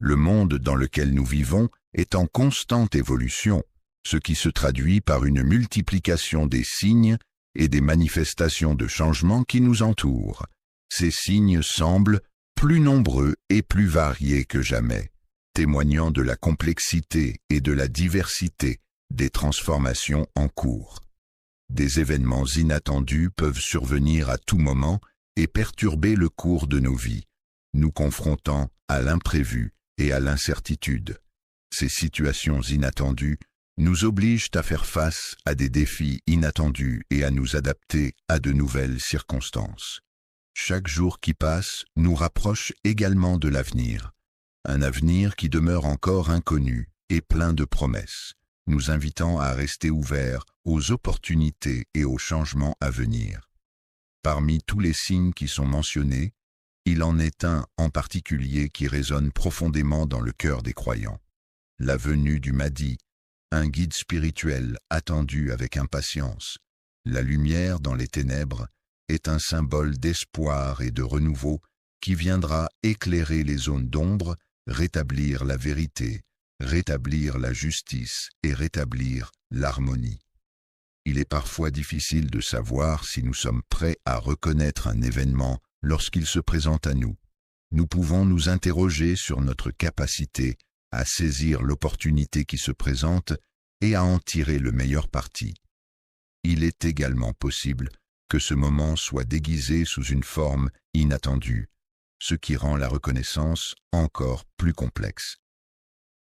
Le monde dans lequel nous vivons est en constante évolution, ce qui se traduit par une multiplication des signes et des manifestations de changement qui nous entourent. Ces signes semblent plus nombreux et plus variés que jamais, témoignant de la complexité et de la diversité des transformations en cours. Des événements inattendus peuvent survenir à tout moment et perturber le cours de nos vies, nous confrontant à l'imprévu et à l'incertitude. Ces situations inattendues nous obligent à faire face à des défis inattendus et à nous adapter à de nouvelles circonstances. Chaque jour qui passe nous rapproche également de l'avenir, un avenir qui demeure encore inconnu et plein de promesses, nous invitant à rester ouverts aux opportunités et aux changements à venir. Parmi tous les signes qui sont mentionnés, il en est un en particulier qui résonne profondément dans le cœur des croyants. La venue du Mahdi, un guide spirituel attendu avec impatience. La lumière dans les ténèbres est un symbole d'espoir et de renouveau qui viendra éclairer les zones d'ombre, rétablir la vérité, rétablir la justice et rétablir l'harmonie. Il est parfois difficile de savoir si nous sommes prêts à reconnaître un événement lorsqu'il se présente à nous. Nous pouvons nous interroger sur notre capacité à saisir l'opportunité qui se présente et à en tirer le meilleur parti. Il est également possible que ce moment soit déguisé sous une forme inattendue, ce qui rend la reconnaissance encore plus complexe.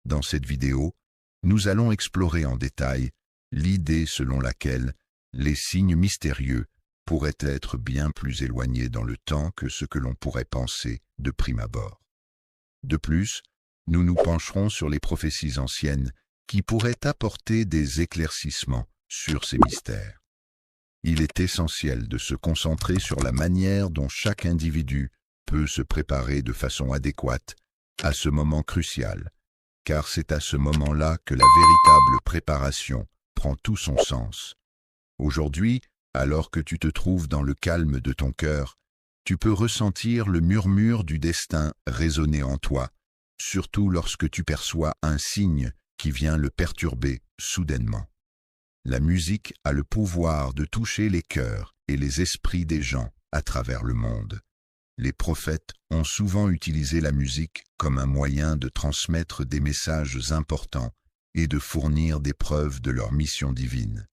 Dans cette vidéo, nous allons explorer en détail l'idée selon laquelle les signes mystérieux pourraient être bien plus éloignés dans le temps que ce que l'on pourrait penser de prime abord. De plus, nous nous pencherons sur les prophéties anciennes qui pourraient apporter des éclaircissements sur ces mystères. Il est essentiel de se concentrer sur la manière dont chaque individu peut se préparer de façon adéquate à ce moment crucial, car c'est à ce moment-là que la véritable préparation prend tout son sens. Aujourd'hui, alors que tu te trouves dans le calme de ton cœur, tu peux ressentir le murmure du destin résonner en toi, surtout lorsque tu perçois un signe qui vient le perturber soudainement. La musique a le pouvoir de toucher les cœurs et les esprits des gens à travers le monde. Les prophètes ont souvent utilisé la musique comme un moyen de transmettre des messages importants et de fournir des preuves de leur mission divine.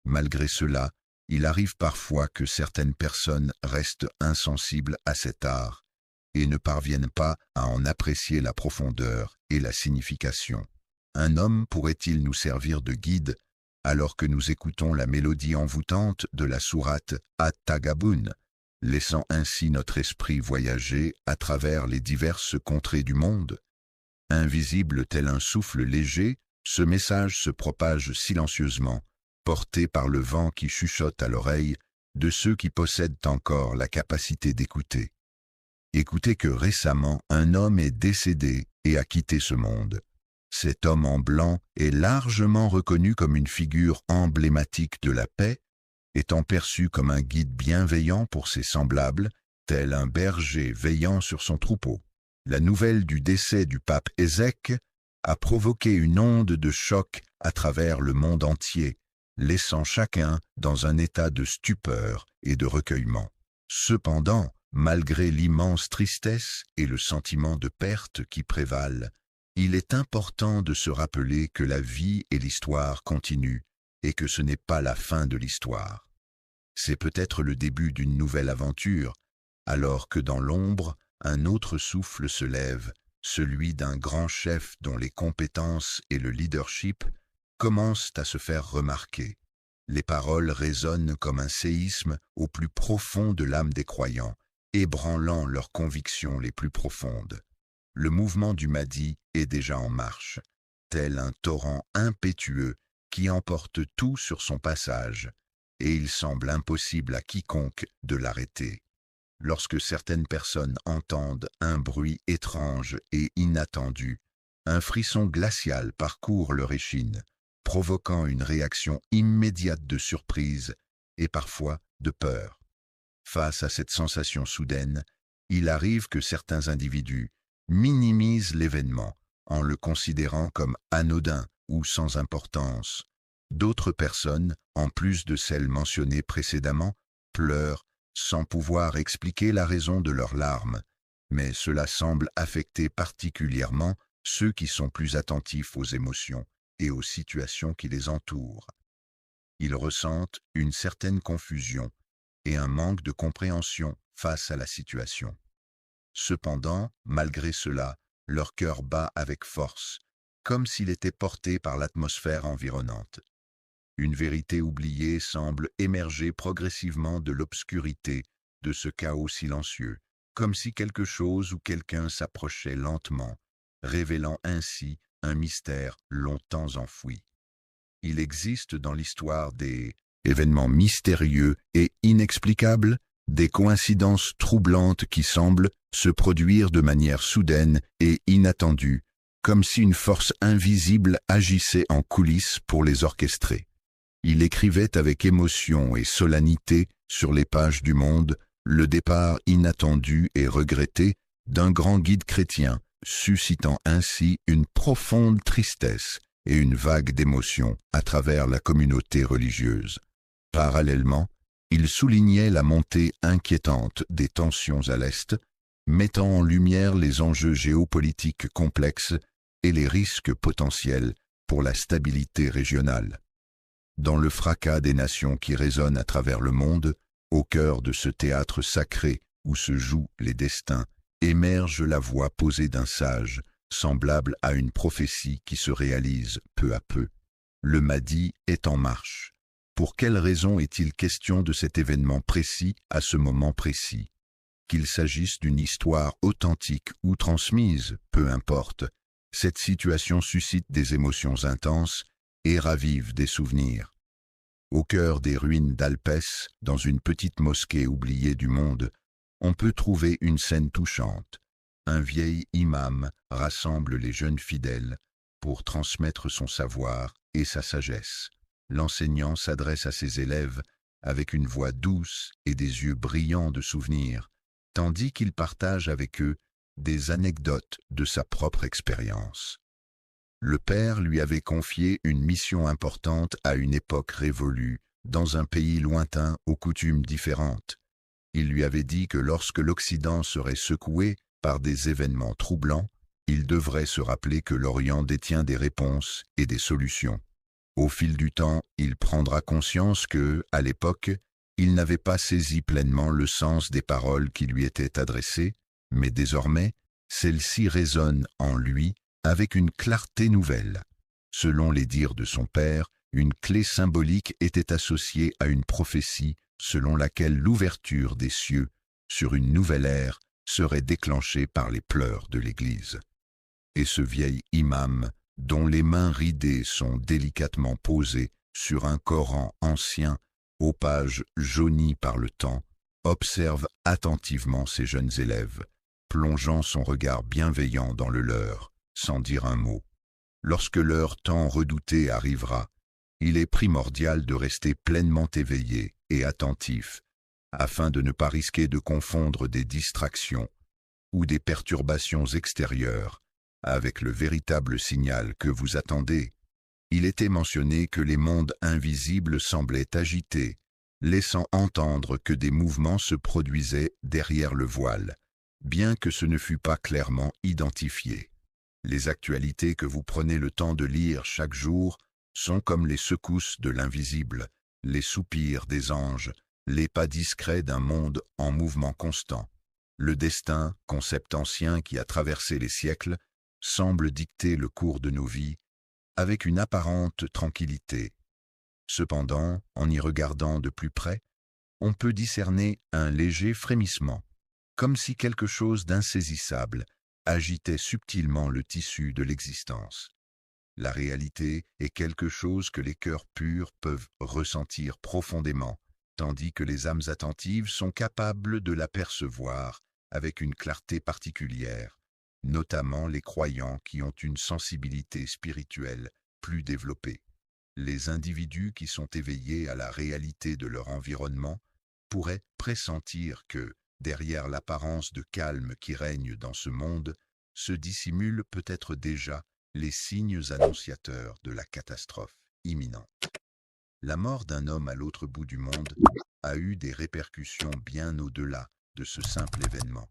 Malgré cela, il arrive parfois que certaines personnes restent insensibles à cet art et ne parviennent pas à en apprécier la profondeur et la signification. Un homme pourrait-il nous servir de guide alors que nous écoutons la mélodie envoûtante de la sourate At-Tagabun, laissant ainsi notre esprit voyager à travers les diverses contrées du monde? Invisible tel un souffle léger, ce message se propage silencieusement, porté par le vent qui chuchote à l'oreille de ceux qui possèdent encore la capacité d'écouter. Écoutez que récemment, un homme est décédé et a quitté ce monde. Cet homme en blanc est largement reconnu comme une figure emblématique de la paix, étant perçu comme un guide bienveillant pour ses semblables, tel un berger veillant sur son troupeau. La nouvelle du décès du pape Ézèque a provoqué une onde de choc à travers le monde entier, laissant chacun dans un état de stupeur et de recueillement. Cependant, malgré l'immense tristesse et le sentiment de perte qui prévalent, il est important de se rappeler que la vie et l'histoire continuent et que ce n'est pas la fin de l'histoire. C'est peut-être le début d'une nouvelle aventure, alors que dans l'ombre, un autre souffle se lève, celui d'un grand chef dont les compétences et le leadership commencent à se faire remarquer. Les paroles résonnent comme un séisme au plus profond de l'âme des croyants, ébranlant leurs convictions les plus profondes. Le mouvement du Mahdi est déjà en marche, tel un torrent impétueux qui emporte tout sur son passage, et il semble impossible à quiconque de l'arrêter. Lorsque certaines personnes entendent un bruit étrange et inattendu, un frisson glacial parcourt leur échine, provoquant une réaction immédiate de surprise et parfois de peur. Face à cette sensation soudaine, il arrive que certains individus, minimisent l'événement en le considérant comme anodin ou sans importance. D'autres personnes, en plus de celles mentionnées précédemment, pleurent sans pouvoir expliquer la raison de leurs larmes, mais cela semble affecter particulièrement ceux qui sont plus attentifs aux émotions et aux situations qui les entourent. Ils ressentent une certaine confusion et un manque de compréhension face à la situation. Cependant, malgré cela, leur cœur bat avec force, comme s'il était porté par l'atmosphère environnante. Une vérité oubliée semble émerger progressivement de l'obscurité de ce chaos silencieux, comme si quelque chose ou quelqu'un s'approchait lentement, révélant ainsi un mystère longtemps enfoui. Il existe dans l'histoire des événements mystérieux et inexplicables, des coïncidences troublantes qui semblent se produire de manière soudaine et inattendue, comme si une force invisible agissait en coulisses pour les orchestrer. Il écrivait avec émotion et solennité sur les pages du Monde le départ inattendu et regretté d'un grand guide chrétien, suscitant ainsi une profonde tristesse et une vague d'émotion à travers la communauté religieuse. Parallèlement, il soulignait la montée inquiétante des tensions à l'Est, mettant en lumière les enjeux géopolitiques complexes et les risques potentiels pour la stabilité régionale. Dans le fracas des nations qui résonnent à travers le monde, au cœur de ce théâtre sacré où se jouent les destins, émerge la voix posée d'un sage, semblable à une prophétie qui se réalise peu à peu. Le Mahdi est en marche. Pour quelle raison est-il question de cet événement précis à ce moment précis? Qu'il s'agisse d'une histoire authentique ou transmise, peu importe, cette situation suscite des émotions intenses et ravive des souvenirs. Au cœur des ruines d'Alpès, dans une petite mosquée oubliée du monde, on peut trouver une scène touchante. Un vieil imam rassemble les jeunes fidèles pour transmettre son savoir et sa sagesse. L'enseignant s'adresse à ses élèves avec une voix douce et des yeux brillants de souvenirs, tandis qu'il partage avec eux des anecdotes de sa propre expérience. Le père lui avait confié une mission importante à une époque révolue, dans un pays lointain aux coutumes différentes. Il lui avait dit que lorsque l'Occident serait secoué par des événements troublants, il devrait se rappeler que l'Orient détient des réponses et des solutions. Au fil du temps, il prendra conscience que, à l'époque, il n'avait pas saisi pleinement le sens des paroles qui lui étaient adressées, mais désormais, celles-ci résonnent en lui avec une clarté nouvelle. Selon les dires de son père, une clé symbolique était associée à une prophétie selon laquelle l'ouverture des cieux sur une nouvelle ère serait déclenchée par les pleurs de l'Église. Et ce vieil imam, dont les mains ridées sont délicatement posées sur un Coran ancien, aux pages jaunies par le temps, observe attentivement ses jeunes élèves, plongeant son regard bienveillant dans le leur, sans dire un mot. Lorsque leur temps redouté arrivera, il est primordial de rester pleinement éveillé et attentif, afin de ne pas risquer de confondre des distractions ou des perturbations extérieures avec le véritable signal que vous attendez. Il était mentionné que les mondes invisibles semblaient agités, laissant entendre que des mouvements se produisaient derrière le voile, bien que ce ne fût pas clairement identifié. Les actualités que vous prenez le temps de lire chaque jour sont comme les secousses de l'invisible, les soupirs des anges, les pas discrets d'un monde en mouvement constant. Le destin, concept ancien qui a traversé les siècles, semble dicter le cours de nos vies avec une apparente tranquillité. Cependant, en y regardant de plus près, on peut discerner un léger frémissement, comme si quelque chose d'insaisissable agitait subtilement le tissu de l'existence. La réalité est quelque chose que les cœurs purs peuvent ressentir profondément, tandis que les âmes attentives sont capables de l'apercevoir avec une clarté particulière, notamment les croyants qui ont une sensibilité spirituelle plus développée. Les individus qui sont éveillés à la réalité de leur environnement pourraient pressentir que, derrière l'apparence de calme qui règne dans ce monde, se dissimulent peut-être déjà les signes annonciateurs de la catastrophe imminente. La mort d'un homme à l'autre bout du monde a eu des répercussions bien au-delà de ce simple événement.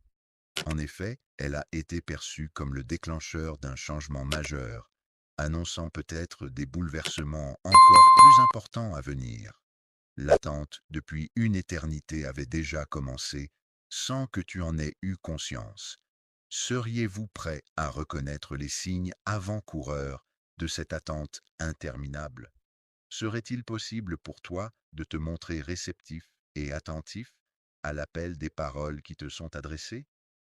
En effet, elle a été perçue comme le déclencheur d'un changement majeur, annonçant peut-être des bouleversements encore plus importants à venir. L'attente depuis une éternité avait déjà commencé sans que tu en aies eu conscience. Seriez-vous prêt à reconnaître les signes avant-coureurs de cette attente interminable? Serait-il possible pour toi de te montrer réceptif et attentif à l'appel des paroles qui te sont adressées?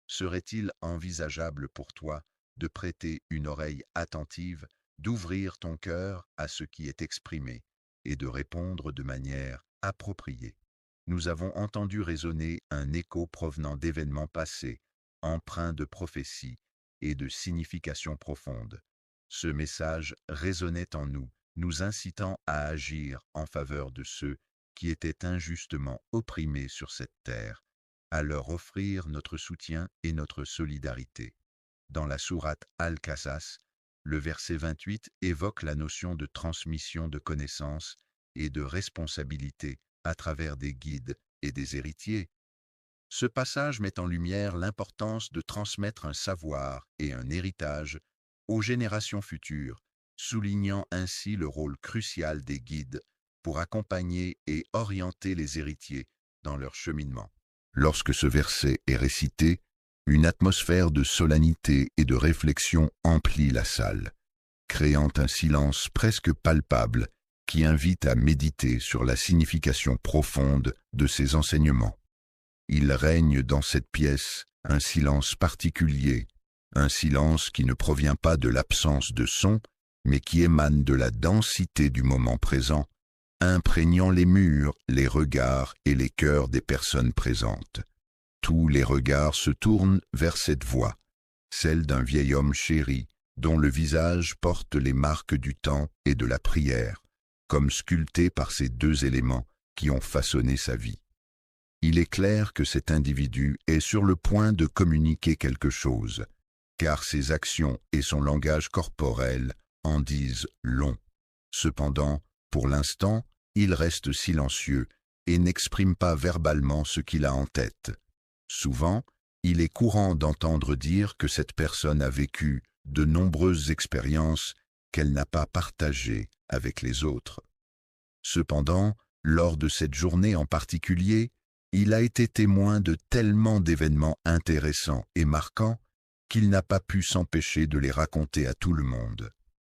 Serait-il envisageable pour toi de prêter une oreille attentive, d'ouvrir ton cœur à ce qui est exprimé et de répondre de manière appropriée? Nous avons entendu résonner un écho provenant d'événements passés, empreint de prophéties et de significations profondes. Ce message résonnait en nous, nous incitant à agir en faveur de ceux qui étaient injustement opprimés sur cette terre, à leur offrir notre soutien et notre solidarité. Dans la sourate Al-Qasas, le verset 28 évoque la notion de transmission de connaissances et de responsabilité à travers des guides et des héritiers. Ce passage met en lumière l'importance de transmettre un savoir et un héritage aux générations futures, soulignant ainsi le rôle crucial des guides pour accompagner et orienter les héritiers dans leur cheminement. Lorsque ce verset est récité, une atmosphère de solennité et de réflexion emplit la salle, créant un silence presque palpable qui invite à méditer sur la signification profonde de ces enseignements. Il règne dans cette pièce un silence particulier, un silence qui ne provient pas de l'absence de son, mais qui émane de la densité du moment présent, imprégnant les murs, les regards et les cœurs des personnes présentes. Tous les regards se tournent vers cette voix, celle d'un vieil homme chéri, dont le visage porte les marques du temps et de la prière, comme sculpté par ces deux éléments qui ont façonné sa vie. Il est clair que cet individu est sur le point de communiquer quelque chose, car ses actions et son langage corporel en disent long. Cependant, pour l'instant, il reste silencieux et n'exprime pas verbalement ce qu'il a en tête. Souvent, il est courant d'entendre dire que cette personne a vécu de nombreuses expériences qu'elle n'a pas partagées avec les autres. Cependant, lors de cette journée en particulier, il a été témoin de tellement d'événements intéressants et marquants qu'il n'a pas pu s'empêcher de les raconter à tout le monde.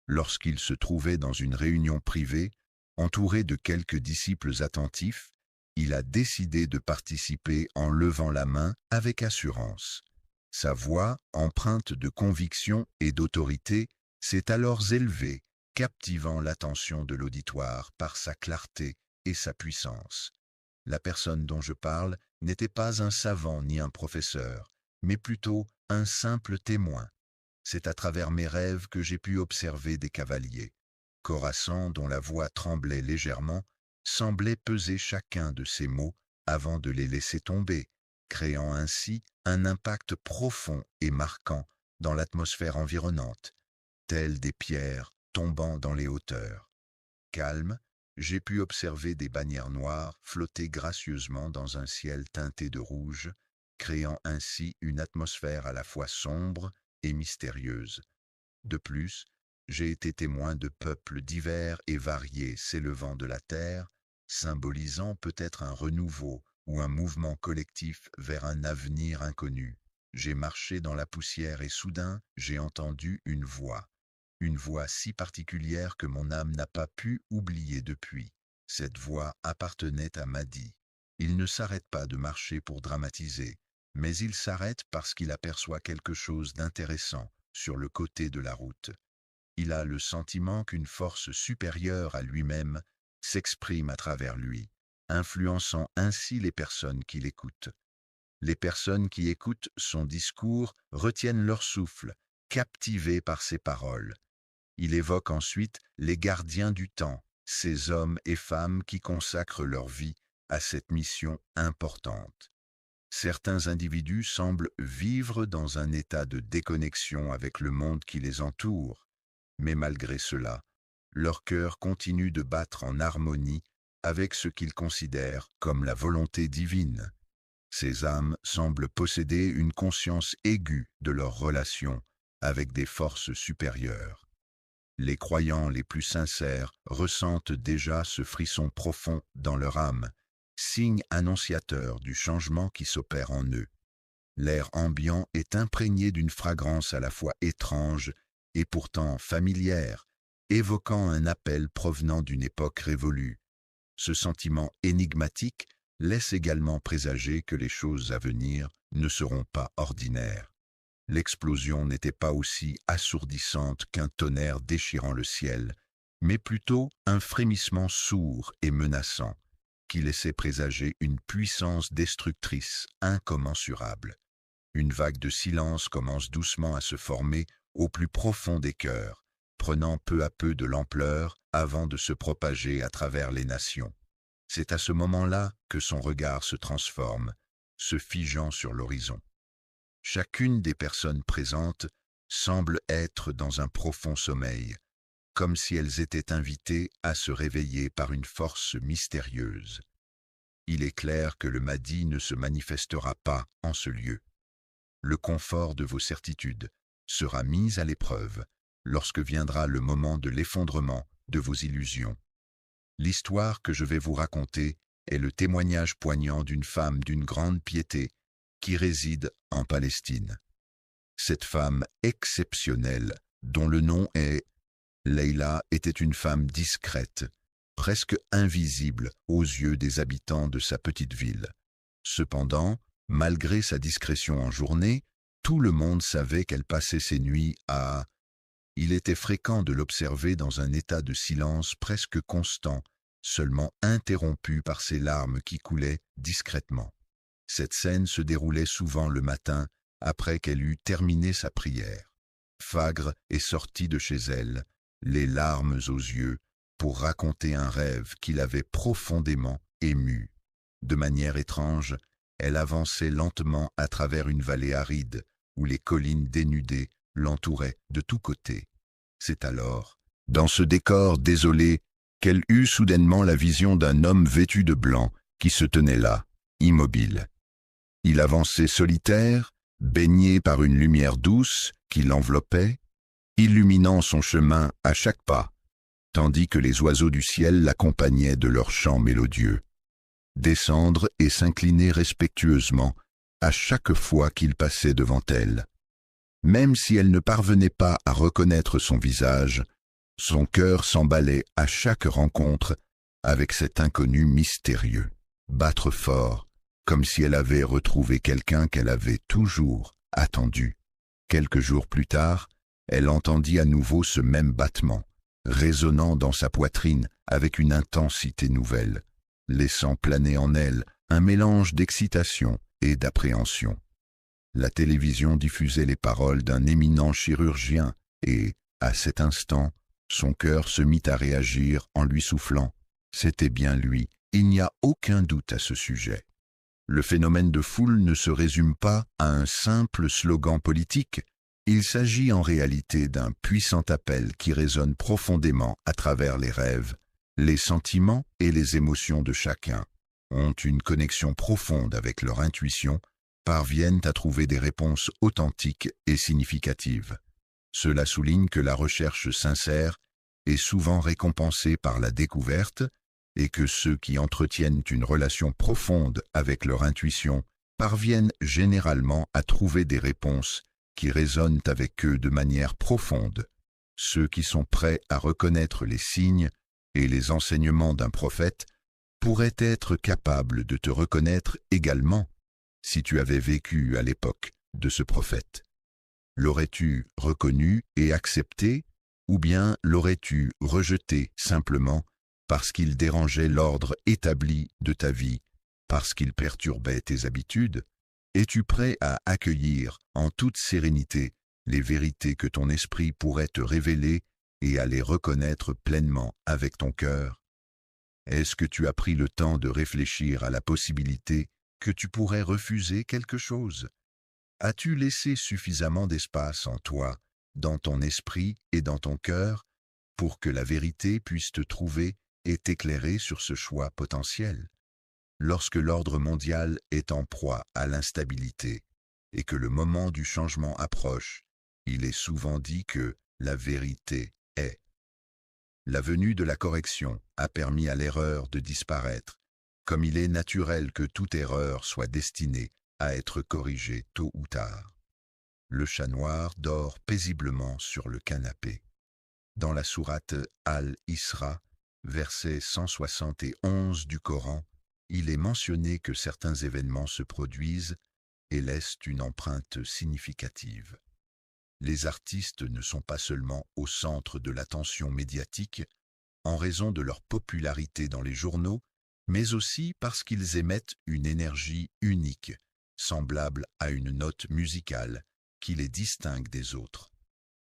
Lorsqu'il se trouvait dans une réunion privée, entouré de quelques disciples attentifs, il a décidé de participer en levant la main avec assurance. Sa voix, empreinte de conviction et d'autorité, s'est alors élevée, captivant l'attention de l'auditoire par sa clarté et sa puissance. La personne dont je parle n'était pas un savant ni un professeur, mais plutôt un simple témoin. C'est à travers mes rêves que j'ai pu observer des cavaliers. Khorassan, dont la voix tremblait légèrement, semblait peser chacun de ses mots avant de les laisser tomber, créant ainsi un impact profond et marquant dans l'atmosphère environnante, telles des pierres tombant dans les hauteurs. Calme, j'ai pu observer des bannières noires flotter gracieusement dans un ciel teinté de rouge, créant ainsi une atmosphère à la fois sombre et mystérieuse. De plus, j'ai été témoin de peuples divers et variés s'élevant de la terre, symbolisant peut-être un renouveau ou un mouvement collectif vers un avenir inconnu. J'ai marché dans la poussière et soudain, j'ai entendu une voix si particulière que mon âme n'a pas pu oublier depuis. Cette voix appartenait à Mahdi. Il ne s'arrête pas de marcher pour dramatiser, mais il s'arrête parce qu'il aperçoit quelque chose d'intéressant sur le côté de la route. Il a le sentiment qu'une force supérieure à lui-même s'exprime à travers lui, influençant ainsi les personnes qui l'écoutent. Les personnes qui écoutent son discours retiennent leur souffle, captivées par ses paroles. Il évoque ensuite les gardiens du temps, ces hommes et femmes qui consacrent leur vie à cette mission importante. Certains individus semblent vivre dans un état de déconnexion avec le monde qui les entoure, mais malgré cela, leur cœur continue de battre en harmonie avec ce qu'ils considèrent comme la volonté divine. Ces âmes semblent posséder une conscience aiguë de leur relation avec des forces supérieures. Les croyants les plus sincères ressentent déjà ce frisson profond dans leur âme, signe annonciateur du changement qui s'opère en eux. L'air ambiant est imprégné d'une fragrance à la fois étrange et pourtant familière, évoquant un appel provenant d'une époque révolue. Ce sentiment énigmatique laisse également présager que les choses à venir ne seront pas ordinaires. L'explosion n'était pas aussi assourdissante qu'un tonnerre déchirant le ciel, mais plutôt un frémissement sourd et menaçant, qui laissait présager une puissance destructrice incommensurable. Une vague de silence commence doucement à se former au plus profond des cœurs, prenant peu à peu de l'ampleur avant de se propager à travers les nations. C'est à ce moment-là que son regard se transforme, se figeant sur l'horizon. Chacune des personnes présentes semble être dans un profond sommeil, comme si elles étaient invitées à se réveiller par une force mystérieuse. Il est clair que le Mahdi ne se manifestera pas en ce lieu. Le confort de vos certitudes sera mis à l'épreuve lorsque viendra le moment de l'effondrement de vos illusions. L'histoire que je vais vous raconter est le témoignage poignant d'une femme d'une grande piété qui réside en Palestine. Cette femme exceptionnelle, dont le nom est Leïla, était une femme discrète, presque invisible aux yeux des habitants de sa petite ville. Cependant, malgré sa discrétion en journée, tout le monde savait qu'elle passait ses nuits à... Il était fréquent de l'observer dans un état de silence presque constant, seulement interrompu par ses larmes qui coulaient discrètement. Cette scène se déroulait souvent le matin, après qu'elle eût terminé sa prière. Fagre est sorti de chez elle, les larmes aux yeux, pour raconter un rêve qui l'avait profondément ému. De manière étrange, elle avançait lentement à travers une vallée aride, où les collines dénudées l'entouraient de tous côtés. C'est alors, dans ce décor désolé, qu'elle eut soudainement la vision d'un homme vêtu de blanc qui se tenait là, immobile. Il avançait solitaire, baigné par une lumière douce qui l'enveloppait, illuminant son chemin à chaque pas, tandis que les oiseaux du ciel l'accompagnaient de leurs chants mélodieux. Descendre et s'incliner respectueusement à chaque fois qu'il passait devant elle. Même si elle ne parvenait pas à reconnaître son visage, son cœur s'emballait à chaque rencontre avec cet inconnu mystérieux, battre fort, comme si elle avait retrouvé quelqu'un qu'elle avait toujours attendu. Quelques jours plus tard, elle entendit à nouveau ce même battement, résonnant dans sa poitrine avec une intensité nouvelle, laissant planer en elle un mélange d'excitation et d'appréhension. La télévision diffusait les paroles d'un éminent chirurgien et, à cet instant, son cœur se mit à réagir en lui soufflant. C'était bien lui, il n'y a aucun doute à ce sujet. Le phénomène de foule ne se résume pas à un simple slogan politique, il s'agit en réalité d'un puissant appel qui résonne profondément à travers les rêves. Les sentiments et les émotions de chacun ont une connexion profonde avec leur intuition, parviennent à trouver des réponses authentiques et significatives. Cela souligne que la recherche sincère est souvent récompensée par la découverte et que ceux qui entretiennent une relation profonde avec leur intuition parviennent généralement à trouver des réponses qui résonnent avec eux de manière profonde. Ceux qui sont prêts à reconnaître les signes et les enseignements d'un prophète pourraient être capables de te reconnaître également si tu avais vécu à l'époque de ce prophète. L'aurais-tu reconnu et accepté, ou bien l'aurais-tu rejeté simplement parce qu'il dérangeait l'ordre établi de ta vie, parce qu'il perturbait tes habitudes? Es-tu prêt à accueillir en toute sérénité les vérités que ton esprit pourrait te révéler et à les reconnaître pleinement avec ton cœur? Est-ce que tu as pris le temps de réfléchir à la possibilité que tu pourrais refuser quelque chose? As-tu laissé suffisamment d'espace en toi, dans ton esprit et dans ton cœur, pour que la vérité puisse te trouver et t'éclairer sur ce choix potentiel? Lorsque l'ordre mondial est en proie à l'instabilité et que le moment du changement approche, il est souvent dit que la vérité est. La venue de la correction a permis à l'erreur de disparaître, comme il est naturel que toute erreur soit destinée à être corrigée tôt ou tard. Le chat noir dort paisiblement sur le canapé. Dans la sourate Al-Isra, verset 171 du Coran, il est mentionné que certains événements se produisent et laissent une empreinte significative. Les artistes ne sont pas seulement au centre de l'attention médiatique en raison de leur popularité dans les journaux, mais aussi parce qu'ils émettent une énergie unique, semblable à une note musicale, qui les distingue des autres.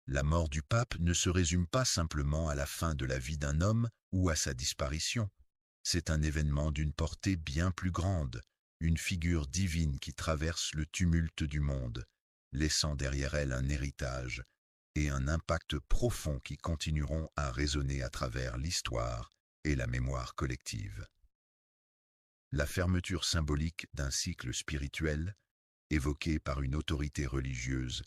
La mort du pape ne se résume pas simplement à la fin de la vie d'un homme ou à sa disparition. C'est un événement d'une portée bien plus grande, une figure divine qui traverse le tumulte du monde, laissant derrière elle un héritage et un impact profond qui continueront à résonner à travers l'histoire et la mémoire collective. La fermeture symbolique d'un cycle spirituel, évoqué par une autorité religieuse,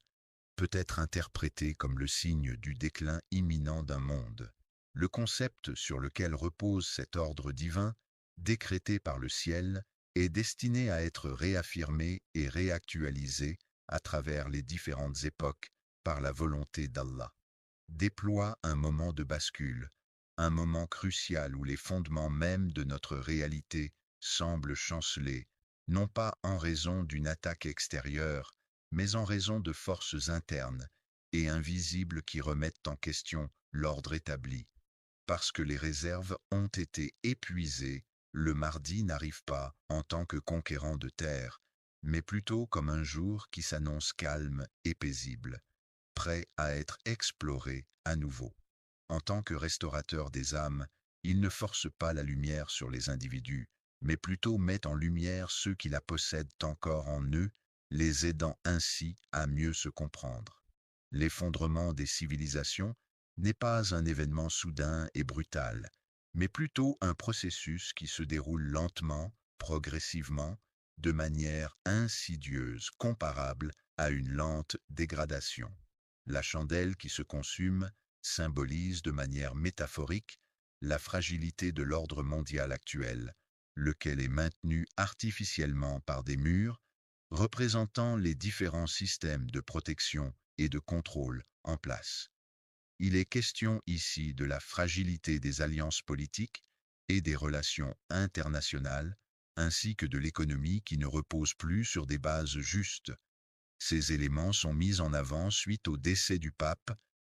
peut être interprétée comme le signe du déclin imminent d'un monde. Le concept sur lequel repose cet ordre divin, décrété par le ciel, est destiné à être réaffirmé et réactualisé à travers les différentes époques par la volonté d'Allah. Déploie un moment de bascule, un moment crucial où les fondements mêmes de notre réalité semblent chanceler, non pas en raison d'une attaque extérieure, mais en raison de forces internes et invisibles qui remettent en question l'ordre établi. Parce que les réserves ont été épuisées, le mardi n'arrive pas en tant que conquérant de terre, mais plutôt comme un jour qui s'annonce calme et paisible, prêt à être exploré à nouveau. En tant que restaurateur des âmes, il ne force pas la lumière sur les individus, mais plutôt met en lumière ceux qui la possèdent encore en eux, les aidant ainsi à mieux se comprendre. L'effondrement des civilisations n'est pas un événement soudain et brutal, mais plutôt un processus qui se déroule lentement, progressivement, de manière insidieuse, comparable à une lente dégradation. La chandelle qui se consume symbolise de manière métaphorique la fragilité de l'ordre mondial actuel, lequel est maintenu artificiellement par des murs, représentant les différents systèmes de protection et de contrôle en place. Il est question ici de la fragilité des alliances politiques et des relations internationales, ainsi que de l'économie qui ne repose plus sur des bases justes. Ces éléments sont mis en avant suite au décès du pape,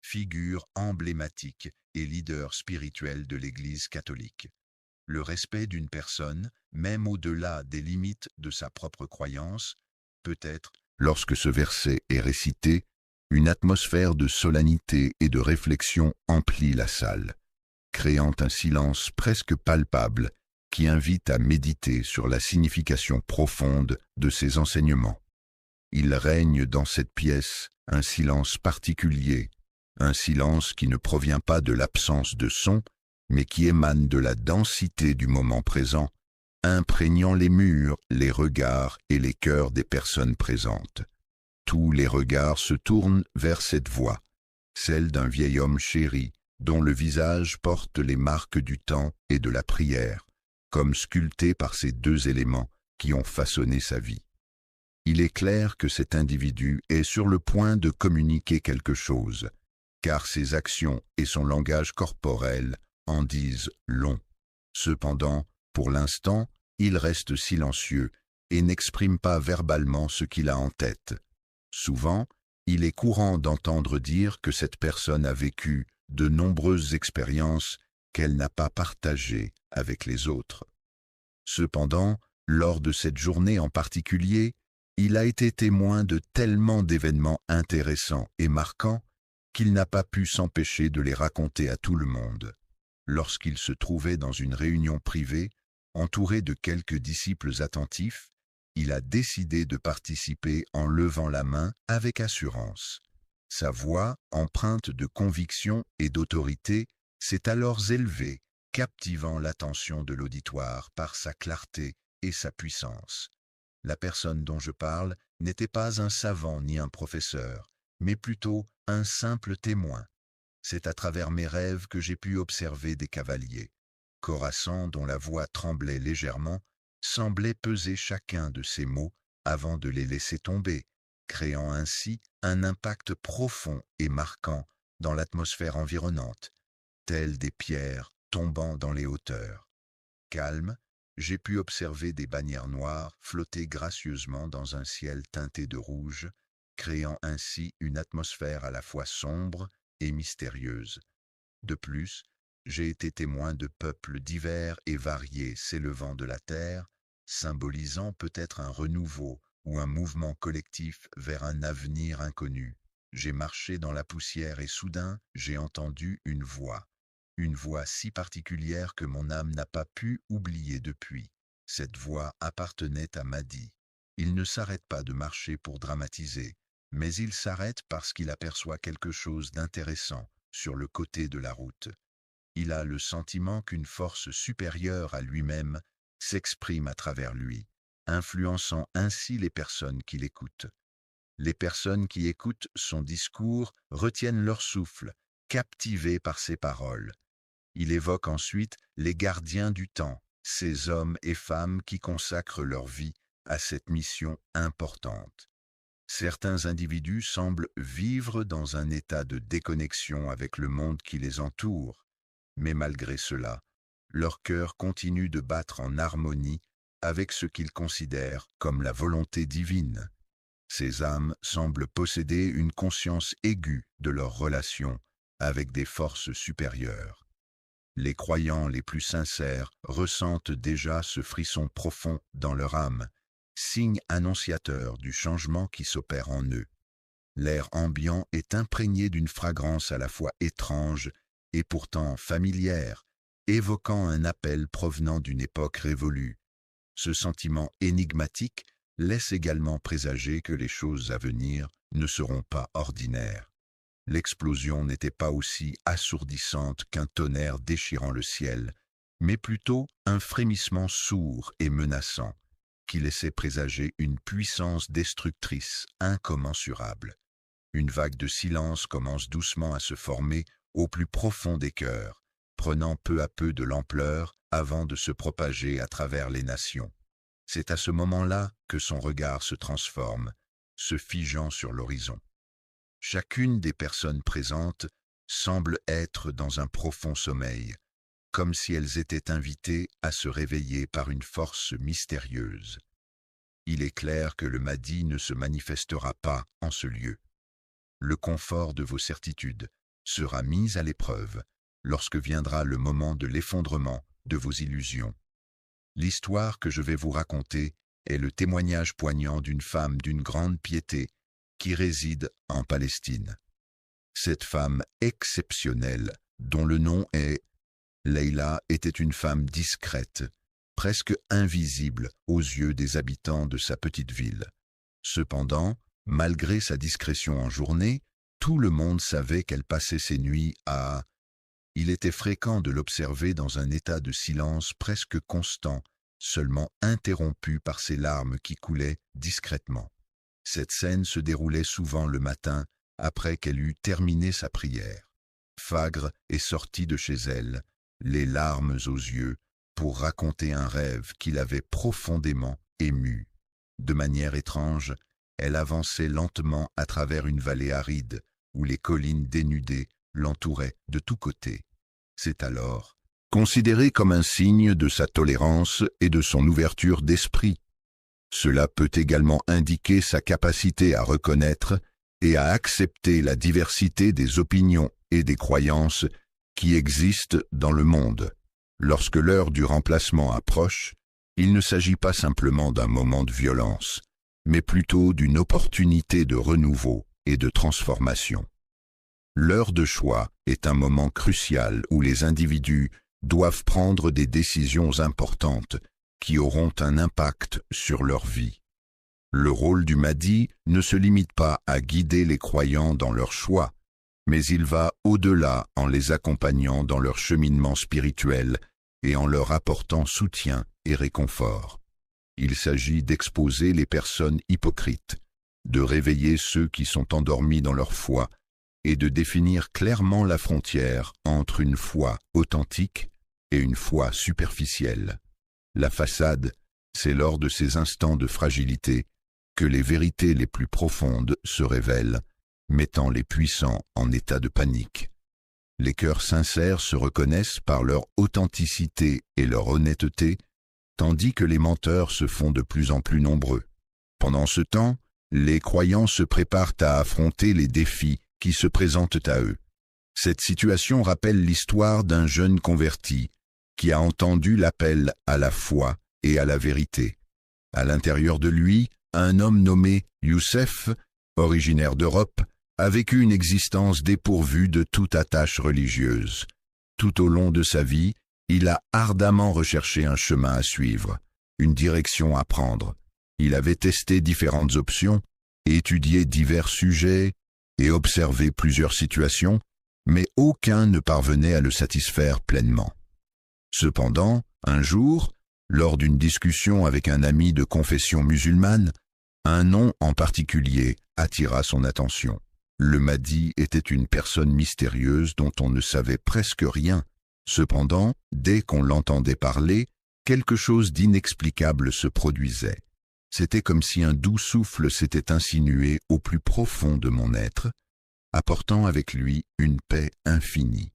figure emblématique et leader spirituel de l'Église catholique. Le respect d'une personne, même au-delà des limites de sa propre croyance, peut être, lorsque ce verset est récité, une atmosphère de solennité et de réflexion emplit la salle, créant un silence presque palpable qui invite à méditer sur la signification profonde de ces enseignements. Il règne dans cette pièce un silence particulier, un silence qui ne provient pas de l'absence de son, mais qui émane de la densité du moment présent, imprégnant les murs, les regards et les cœurs des personnes présentes. Tous les regards se tournent vers cette voix, celle d'un vieil homme chéri, dont le visage porte les marques du temps et de la prière, comme sculpté par ces deux éléments qui ont façonné sa vie. Il est clair que cet individu est sur le point de communiquer quelque chose, car ses actions et son langage corporel en disent long. Cependant, pour l'instant, il reste silencieux et n'exprime pas verbalement ce qu'il a en tête. Souvent, il est courant d'entendre dire que cette personne a vécu de nombreuses expériences qu'elle n'a pas partagées avec les autres. Cependant, lors de cette journée en particulier, il a été témoin de tellement d'événements intéressants et marquants qu'il n'a pas pu s'empêcher de les raconter à tout le monde. Lorsqu'il se trouvait dans une réunion privée, entouré de quelques disciples attentifs, Il a décidé de participer en levant la main avec assurance. Sa voix, empreinte de conviction et d'autorité, s'est alors élevée, captivant l'attention de l'auditoire par sa clarté et sa puissance. La personne dont je parle n'était pas un savant ni un professeur, mais plutôt un simple témoin. C'est à travers mes rêves que j'ai pu observer des cavaliers. Khorassan, dont la voix tremblait légèrement, semblait peser chacun de ces mots avant de les laisser tomber, créant ainsi un impact profond et marquant dans l'atmosphère environnante, telles des pierres tombant dans les hauteurs. Calme, j'ai pu observer des bannières noires flotter gracieusement dans un ciel teinté de rouge, créant ainsi une atmosphère à la fois sombre et mystérieuse. De plus, j'ai été témoin de peuples divers et variés s'élevant de la terre, symbolisant peut-être un renouveau ou un mouvement collectif vers un avenir inconnu. J'ai marché dans la poussière et soudain, j'ai entendu une voix si particulière que mon âme n'a pas pu oublier depuis. Cette voix appartenait à Mahdi. Il ne s'arrête pas de marcher pour dramatiser, mais il s'arrête parce qu'il aperçoit quelque chose d'intéressant sur le côté de la route. Il a le sentiment qu'une force supérieure à lui-même s'exprime à travers lui, influençant ainsi les personnes qui l'écoutent. Les personnes qui écoutent son discours retiennent leur souffle, captivées par ses paroles. Il évoque ensuite les gardiens du temps, ces hommes et femmes qui consacrent leur vie à cette mission importante. Certains individus semblent vivre dans un état de déconnexion avec le monde qui les entoure, mais malgré cela, leur cœur continue de battre en harmonie avec ce qu'ils considèrent comme la volonté divine. Ces âmes semblent posséder une conscience aiguë de leur relation avec des forces supérieures. Les croyants les plus sincères ressentent déjà ce frisson profond dans leur âme, signe annonciateur du changement qui s'opère en eux. L'air ambiant est imprégné d'une fragrance à la fois étrange et pourtant familière, évoquant un appel provenant d'une époque révolue. Ce sentiment énigmatique laisse également présager que les choses à venir ne seront pas ordinaires. L'explosion n'était pas aussi assourdissante qu'un tonnerre déchirant le ciel, mais plutôt un frémissement sourd et menaçant, qui laissait présager une puissance destructrice incommensurable. Une vague de silence commence doucement à se former au plus profond des cœurs, prenant peu à peu de l'ampleur avant de se propager à travers les nations. C'est à ce moment-là que son regard se transforme, se figeant sur l'horizon. Chacune des personnes présentes semble être dans un profond sommeil, comme si elles étaient invitées à se réveiller par une force mystérieuse. Il est clair que le Mahdi ne se manifestera pas en ce lieu. Le confort de vos certitudes sera mis à l'épreuve lorsque viendra le moment de l'effondrement de vos illusions. L'histoire que je vais vous raconter est le témoignage poignant d'une femme d'une grande piété qui réside en Palestine. Cette femme exceptionnelle, dont le nom est Leïla, était une femme discrète, presque invisible aux yeux des habitants de sa petite ville. Cependant, malgré sa discrétion en journée, tout le monde savait qu'elle passait ses nuits à... Il était fréquent de l'observer dans un état de silence presque constant, seulement interrompu par ses larmes qui coulaient discrètement. Cette scène se déroulait souvent le matin, après qu'elle eut terminé sa prière. Fagre est sortie de chez elle, les larmes aux yeux, pour raconter un rêve qui l'avait profondément émue. De manière étrange, elle avançait lentement à travers une vallée aride, où les collines dénudées l'entouraient de tous côtés. C'est alors considéré comme un signe de sa tolérance et de son ouverture d'esprit. Cela peut également indiquer sa capacité à reconnaître et à accepter la diversité des opinions et des croyances qui existent dans le monde. Lorsque l'heure du remplacement approche, il ne s'agit pas simplement d'un moment de violence, mais plutôt d'une opportunité de renouveau et de transformation. L'heure de choix est un moment crucial où les individus doivent prendre des décisions importantes qui auront un impact sur leur vie. Le rôle du Mahdi ne se limite pas à guider les croyants dans leur choix, mais il va au-delà en les accompagnant dans leur cheminement spirituel et en leur apportant soutien et réconfort. Il s'agit d'exposer les personnes hypocrites, de réveiller ceux qui sont endormis dans leur foi et de définir clairement la frontière entre une foi authentique et une foi superficielle. La façade, c'est lors de ces instants de fragilité que les vérités les plus profondes se révèlent, mettant les puissants en état de panique. Les cœurs sincères se reconnaissent par leur authenticité et leur honnêteté, tandis que les menteurs se font de plus en plus nombreux. Pendant ce temps, les croyants se préparent à affronter les défis qui se présentent à eux. Cette situation rappelle l'histoire d'un jeune converti qui a entendu l'appel à la foi et à la vérité. À l'intérieur de lui, un homme nommé Youssef, originaire d'Europe, a vécu une existence dépourvue de toute attache religieuse. Tout au long de sa vie, il a ardemment recherché un chemin à suivre, une direction à prendre. Il avait testé différentes options, étudié divers sujets et observé plusieurs situations, mais aucun ne parvenait à le satisfaire pleinement. Cependant, un jour, lors d'une discussion avec un ami de confession musulmane, un nom en particulier attira son attention. Le Mahdi était une personne mystérieuse dont on ne savait presque rien. Cependant, dès qu'on l'entendait parler, quelque chose d'inexplicable se produisait. C'était comme si un doux souffle s'était insinué au plus profond de mon être, apportant avec lui une paix infinie.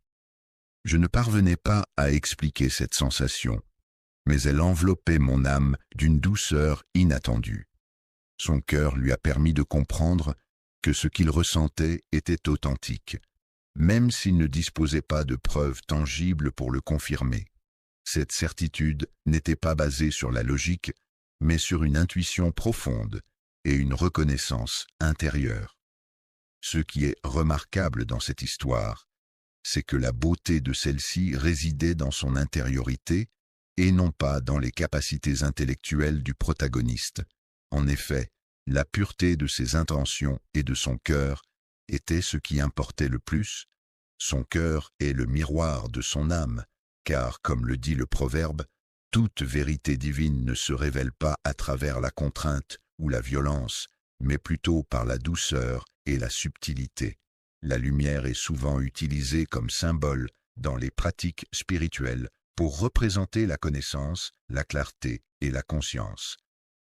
Je ne parvenais pas à expliquer cette sensation, mais elle enveloppait mon âme d'une douceur inattendue. Son cœur lui a permis de comprendre que ce qu'il ressentait était authentique, même s'il ne disposait pas de preuves tangibles pour le confirmer. Cette certitude n'était pas basée sur la logique, mais sur une intuition profonde et une reconnaissance intérieure. Ce qui est remarquable dans cette histoire, c'est que la beauté de celle-ci résidait dans son intériorité et non pas dans les capacités intellectuelles du protagoniste. En effet, la pureté de ses intentions et de son cœur était ce qui importait le plus. Son cœur est le miroir de son âme, car, comme le dit le proverbe, toute vérité divine ne se révèle pas à travers la contrainte ou la violence, mais plutôt par la douceur et la subtilité. La lumière est souvent utilisée comme symbole dans les pratiques spirituelles pour représenter la connaissance, la clarté et la conscience.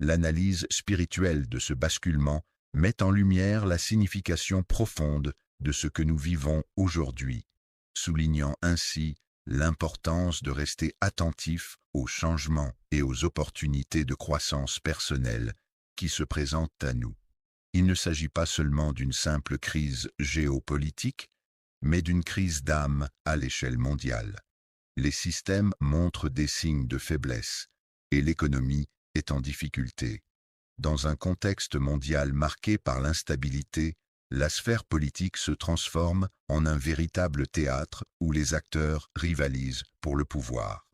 L'analyse spirituelle de ce basculement met en lumière la signification profonde de ce que nous vivons aujourd'hui, soulignant ainsi l'importance de rester attentif aux changements et aux opportunités de croissance personnelle qui se présentent à nous. Il ne s'agit pas seulement d'une simple crise géopolitique, mais d'une crise d'âme à l'échelle mondiale. Les systèmes montrent des signes de faiblesse et l'économie est en difficulté. Dans un contexte mondial marqué par l'instabilité, la sphère politique se transforme en un véritable théâtre où les acteurs rivalisent pour le pouvoir.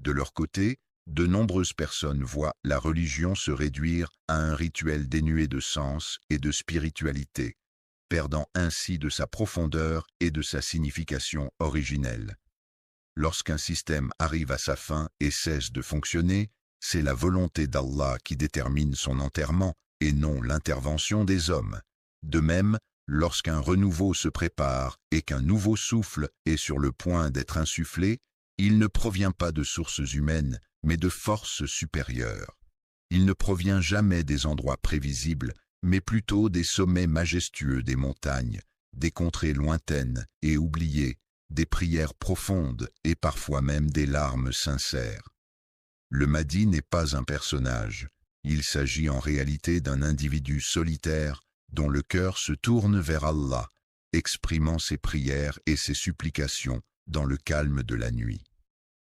De leur côté, de nombreuses personnes voient la religion se réduire à un rituel dénué de sens et de spiritualité, perdant ainsi de sa profondeur et de sa signification originelle. Lorsqu'un système arrive à sa fin et cesse de fonctionner, c'est la volonté d'Allah qui détermine son enterrement et non l'intervention des hommes. De même, lorsqu'un renouveau se prépare et qu'un nouveau souffle est sur le point d'être insufflé, il ne provient pas de sources humaines, mais de forces supérieures. Il ne provient jamais des endroits prévisibles, mais plutôt des sommets majestueux des montagnes, des contrées lointaines et oubliées, des prières profondes et parfois même des larmes sincères. Le Mahdi n'est pas un personnage, il s'agit en réalité d'un individu solitaire dont le cœur se tourne vers Allah, exprimant ses prières et ses supplications dans le calme de la nuit.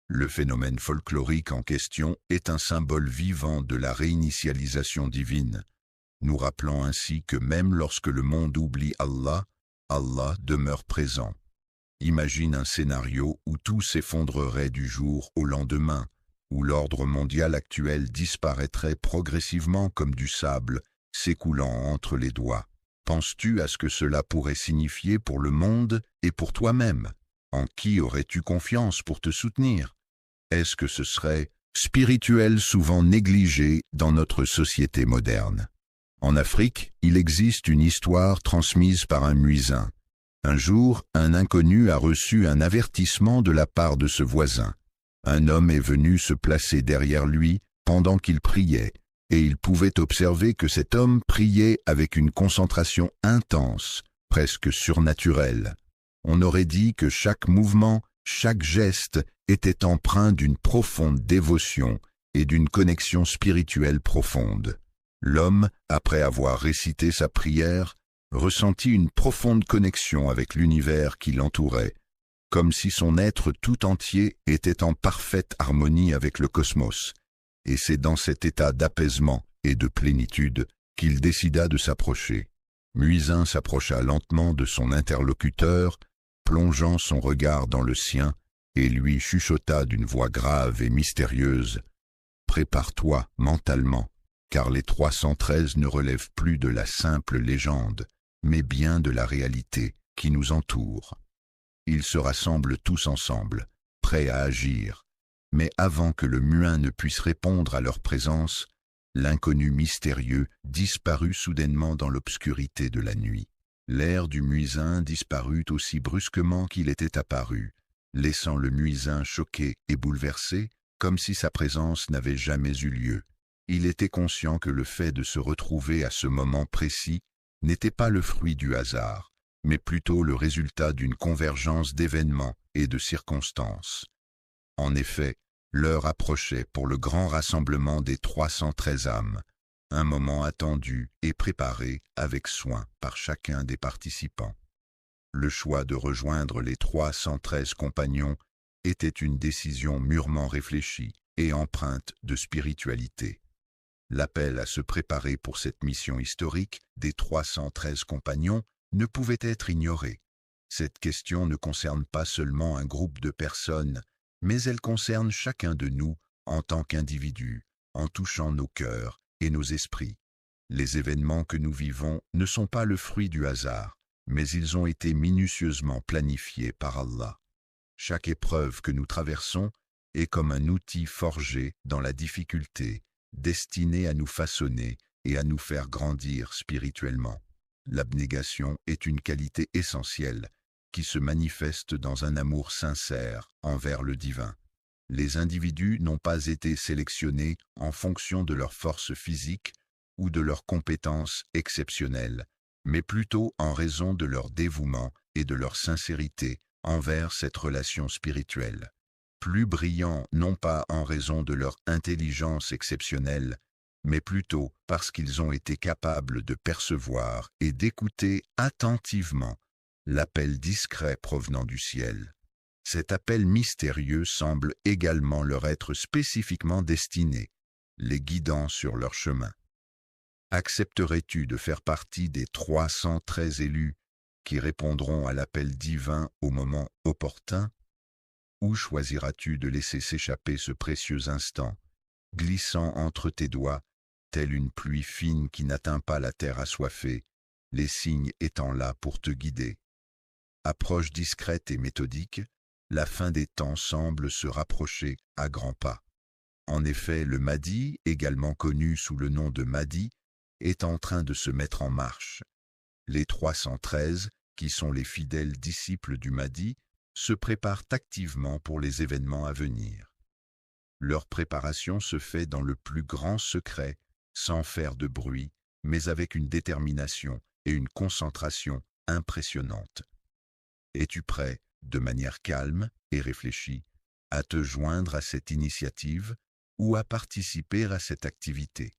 Le phénomène folklorique en question est un symbole vivant de la réinitialisation divine, nous rappelant ainsi que même lorsque le monde oublie Allah, Allah demeure présent. Imagine un scénario où tout s'effondrerait du jour au lendemain, où l'ordre mondial actuel disparaîtrait progressivement comme du sable s'écoulant entre les doigts. Penses-tu à ce que cela pourrait signifier pour le monde et pour toi-même? En qui aurais-tu confiance pour te soutenir? Est-ce que ce serait spirituel souvent négligé dans notre société moderne? En Afrique, il existe une histoire transmise par un muezzin. Un jour, un inconnu a reçu un avertissement de la part de ce voisin. Un homme est venu se placer derrière lui pendant qu'il priait, et il pouvait observer que cet homme priait avec une concentration intense, presque surnaturelle. On aurait dit que chaque mouvement, chaque geste était empreint d'une profonde dévotion et d'une connexion spirituelle profonde. L'homme, après avoir récité sa prière, ressentit une profonde connexion avec l'univers qui l'entourait, comme si son être tout entier était en parfaite harmonie avec le cosmos. Et c'est dans cet état d'apaisement et de plénitude qu'il décida de s'approcher. Muezzin s'approcha lentement de son interlocuteur, plongeant son regard dans le sien, et lui chuchota d'une voix grave et mystérieuse. « Prépare-toi mentalement, car les 313 ne relèvent plus de la simple légende, mais bien de la réalité qui nous entoure. Ils se rassemblent tous ensemble, prêts à agir, mais avant que le muezzin ne puisse répondre à leur présence, l'inconnu mystérieux disparut soudainement dans l'obscurité de la nuit. L'air du muezzin disparut aussi brusquement qu'il était apparu, laissant le muezzin choqué et bouleversé, comme si sa présence n'avait jamais eu lieu. Il était conscient que le fait de se retrouver à ce moment précis n'était pas le fruit du hasard, mais plutôt le résultat d'une convergence d'événements et de circonstances. En effet, l'heure approchait pour le grand rassemblement des 313 âmes, un moment attendu et préparé avec soin par chacun des participants. Le choix de rejoindre les 313 compagnons était une décision mûrement réfléchie et empreinte de spiritualité. L'appel à se préparer pour cette mission historique des 313 compagnons ne pouvait être ignoré. Cette question ne concerne pas seulement un groupe de personnes, mais elle concerne chacun de nous en tant qu'individus, en touchant nos cœurs et nos esprits. Les événements que nous vivons ne sont pas le fruit du hasard, mais ils ont été minutieusement planifiés par Allah. Chaque épreuve que nous traversons est comme un outil forgé dans la difficulté, destiné à nous façonner et à nous faire grandir spirituellement. L'abnégation est une qualité essentielle qui se manifeste dans un amour sincère envers le divin. Les individus n'ont pas été sélectionnés en fonction de leur force physique ou de leurs compétences exceptionnelles, mais plutôt en raison de leur dévouement et de leur sincérité envers cette relation spirituelle. Plus brillants non pas en raison de leur intelligence exceptionnelle, mais plutôt parce qu'ils ont été capables de percevoir et d'écouter attentivement l'appel discret provenant du ciel. Cet appel mystérieux semble également leur être spécifiquement destiné, les guidant sur leur chemin. Accepterais-tu de faire partie des 313 élus qui répondront à l'appel divin au moment opportun? Ou choisiras-tu de laisser s'échapper ce précieux instant, glissant entre tes doigts, telle une pluie fine qui n'atteint pas la terre assoiffée, les signes étant là pour te guider? Approche discrète et méthodique, la fin des temps semble se rapprocher à grands pas. En effet, le Mahdi, également connu sous le nom de Mahdi, est en train de se mettre en marche. Les 313, qui sont les fidèles disciples du Mahdi, se préparent activement pour les événements à venir. Leur préparation se fait dans le plus grand secret, sans faire de bruit, mais avec une détermination et une concentration impressionnantes. Es-tu prêt, de manière calme et réfléchie, à te joindre à cette initiative ou à participer à cette activité?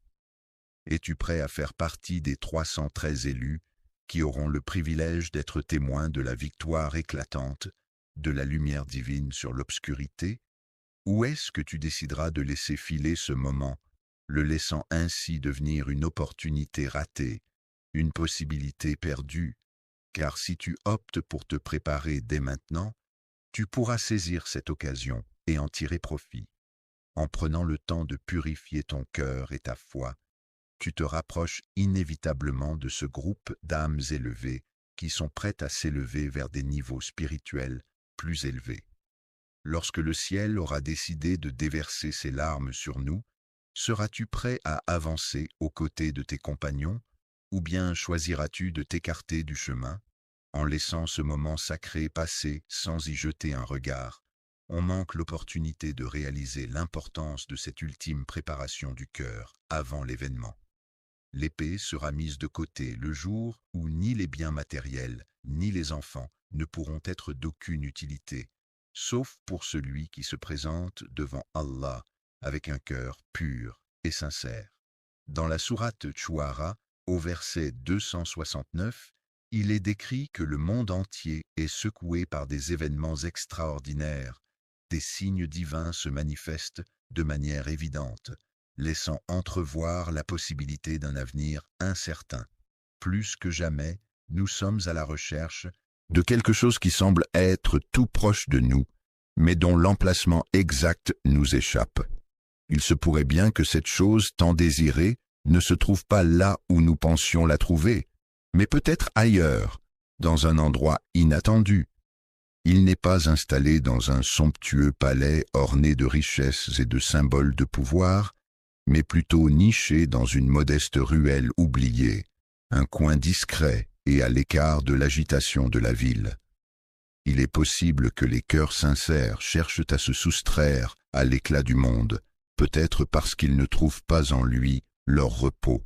Es-tu prêt à faire partie des 313 élus qui auront le privilège d'être témoins de la victoire éclatante de la lumière divine sur l'obscurité? Ou est-ce que tu décideras de laisser filer ce moment, le laissant ainsi devenir une opportunité ratée, une possibilité perdue? Car si tu optes pour te préparer dès maintenant, tu pourras saisir cette occasion et en tirer profit. en prenant le temps de purifier ton cœur et ta foi, tu te rapproches inévitablement de ce groupe d'âmes élevées qui sont prêtes à s'élever vers des niveaux spirituels plus élevés. Lorsque le ciel aura décidé de déverser ses larmes sur nous, seras-tu prêt à avancer aux côtés de tes compagnons, ou bien choisiras-tu de t'écarter du chemin, en laissant ce moment sacré passer sans y jeter un regard? On manque l'opportunité de réaliser l'importance de cette ultime préparation du cœur avant l'événement. L'épée sera mise de côté le jour où ni les biens matériels, ni les enfants ne pourront être d'aucune utilité, sauf pour celui qui se présente devant Allah avec un cœur pur et sincère. Dans la sourate Shu'ara, au verset 269, il est décrit que le monde entier est secoué par des événements extraordinaires. Des signes divins se manifestent de manière évidente, laissant entrevoir la possibilité d'un avenir incertain. Plus que jamais, nous sommes à la recherche de quelque chose qui semble être tout proche de nous, mais dont l'emplacement exact nous échappe. Il se pourrait bien que cette chose tant désirée ne se trouve pas là où nous pensions la trouver, mais peut-être ailleurs, dans un endroit inattendu. Il n'est pas installé dans un somptueux palais orné de richesses et de symboles de pouvoir, mais plutôt niché dans une modeste ruelle oubliée, un coin discret et à l'écart de l'agitation de la ville. Il est possible que les cœurs sincères cherchent à se soustraire à l'éclat du monde, peut-être parce qu'ils ne trouvent pas en lui leur repos.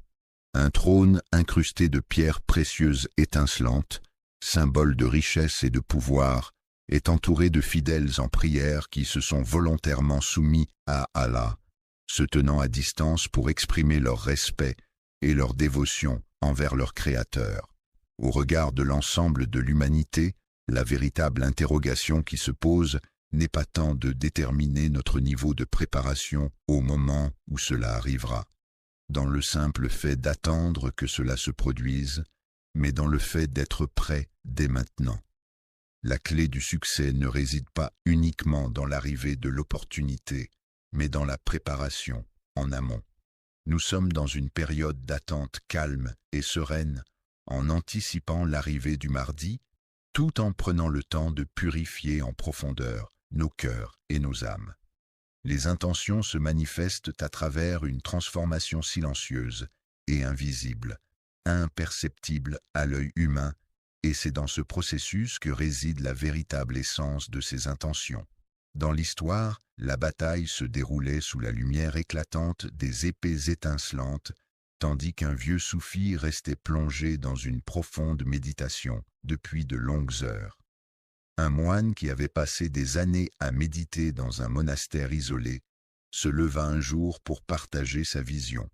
Un trône incrusté de pierres précieuses étincelantes, symbole de richesse et de pouvoir, est entouré de fidèles en prière qui se sont volontairement soumis à Allah, se tenant à distance pour exprimer leur respect et leur dévotion envers leur Créateur. Au regard de l'ensemble de l'humanité, la véritable interrogation qui se pose n'est pas tant de déterminer notre niveau de préparation au moment où cela arrivera, dans le simple fait d'attendre que cela se produise, mais dans le fait d'être prêt dès maintenant. La clé du succès ne réside pas uniquement dans l'arrivée de l'opportunité, mais dans la préparation en amont. Nous sommes dans une période d'attente calme et sereine, en anticipant l'arrivée du mardi, tout en prenant le temps de purifier en profondeur nos cœurs et nos âmes. Les intentions se manifestent à travers une transformation silencieuse et invisible, imperceptible à l'œil humain, et c'est dans ce processus que réside la véritable essence de ces intentions. Dans l'histoire, la bataille se déroulait sous la lumière éclatante des épées étincelantes, tandis qu'un vieux soufi restait plongé dans une profonde méditation depuis de longues heures. Un moine qui avait passé des années à méditer dans un monastère isolé se leva un jour pour partager sa vision.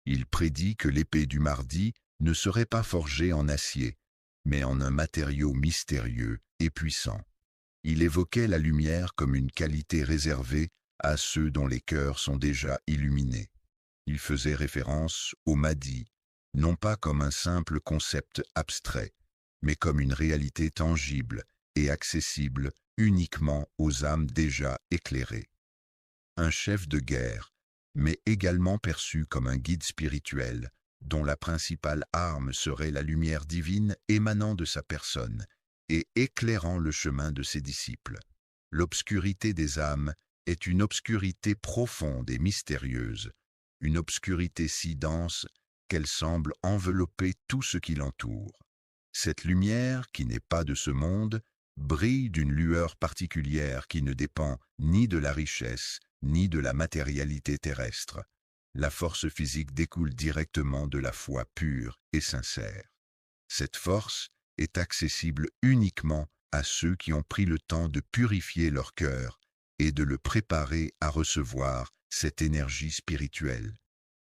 Il prédit que l'épée du mardi ne serait pas forgée en acier, mais en un matériau mystérieux et puissant. Il évoquait la lumière comme une qualité réservée à ceux dont les cœurs sont déjà illuminés. Il faisait référence au Mahdi, non pas comme un simple concept abstrait, mais comme une réalité tangible et accessible uniquement aux âmes déjà éclairées. Un chef de guerre, mais également perçu comme un guide spirituel, dont la principale arme serait la lumière divine émanant de sa personne et éclairant le chemin de ses disciples. L'obscurité des âmes est une obscurité profonde et mystérieuse, une obscurité si dense qu'elle semble envelopper tout ce qui l'entoure. Cette lumière, qui n'est pas de ce monde, brille d'une lueur particulière qui ne dépend ni de la richesse, ni de la matérialité terrestre. La force physique découle directement de la foi pure et sincère. Cette force est accessible uniquement à ceux qui ont pris le temps de purifier leur cœur et de le préparer à recevoir cette énergie spirituelle.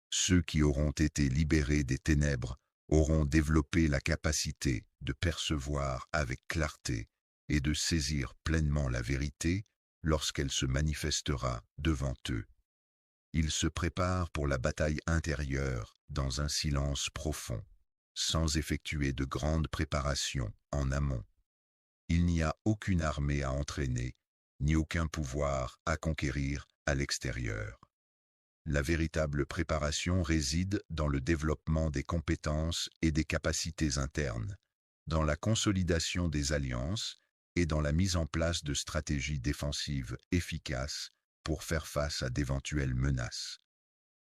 Ceux qui auront été libérés des ténèbres auront développé la capacité de percevoir avec clarté et de saisir pleinement la vérité lorsqu'elle se manifestera devant eux. Ils se préparent pour la bataille intérieure dans un silence profond, sans effectuer de grandes préparations en amont. Il n'y a aucune armée à entraîner, ni aucun pouvoir à conquérir à l'extérieur. La véritable préparation réside dans le développement des compétences et des capacités internes, dans la consolidation des alliances et dans la mise en place de stratégies défensives efficaces pour faire face à d'éventuelles menaces.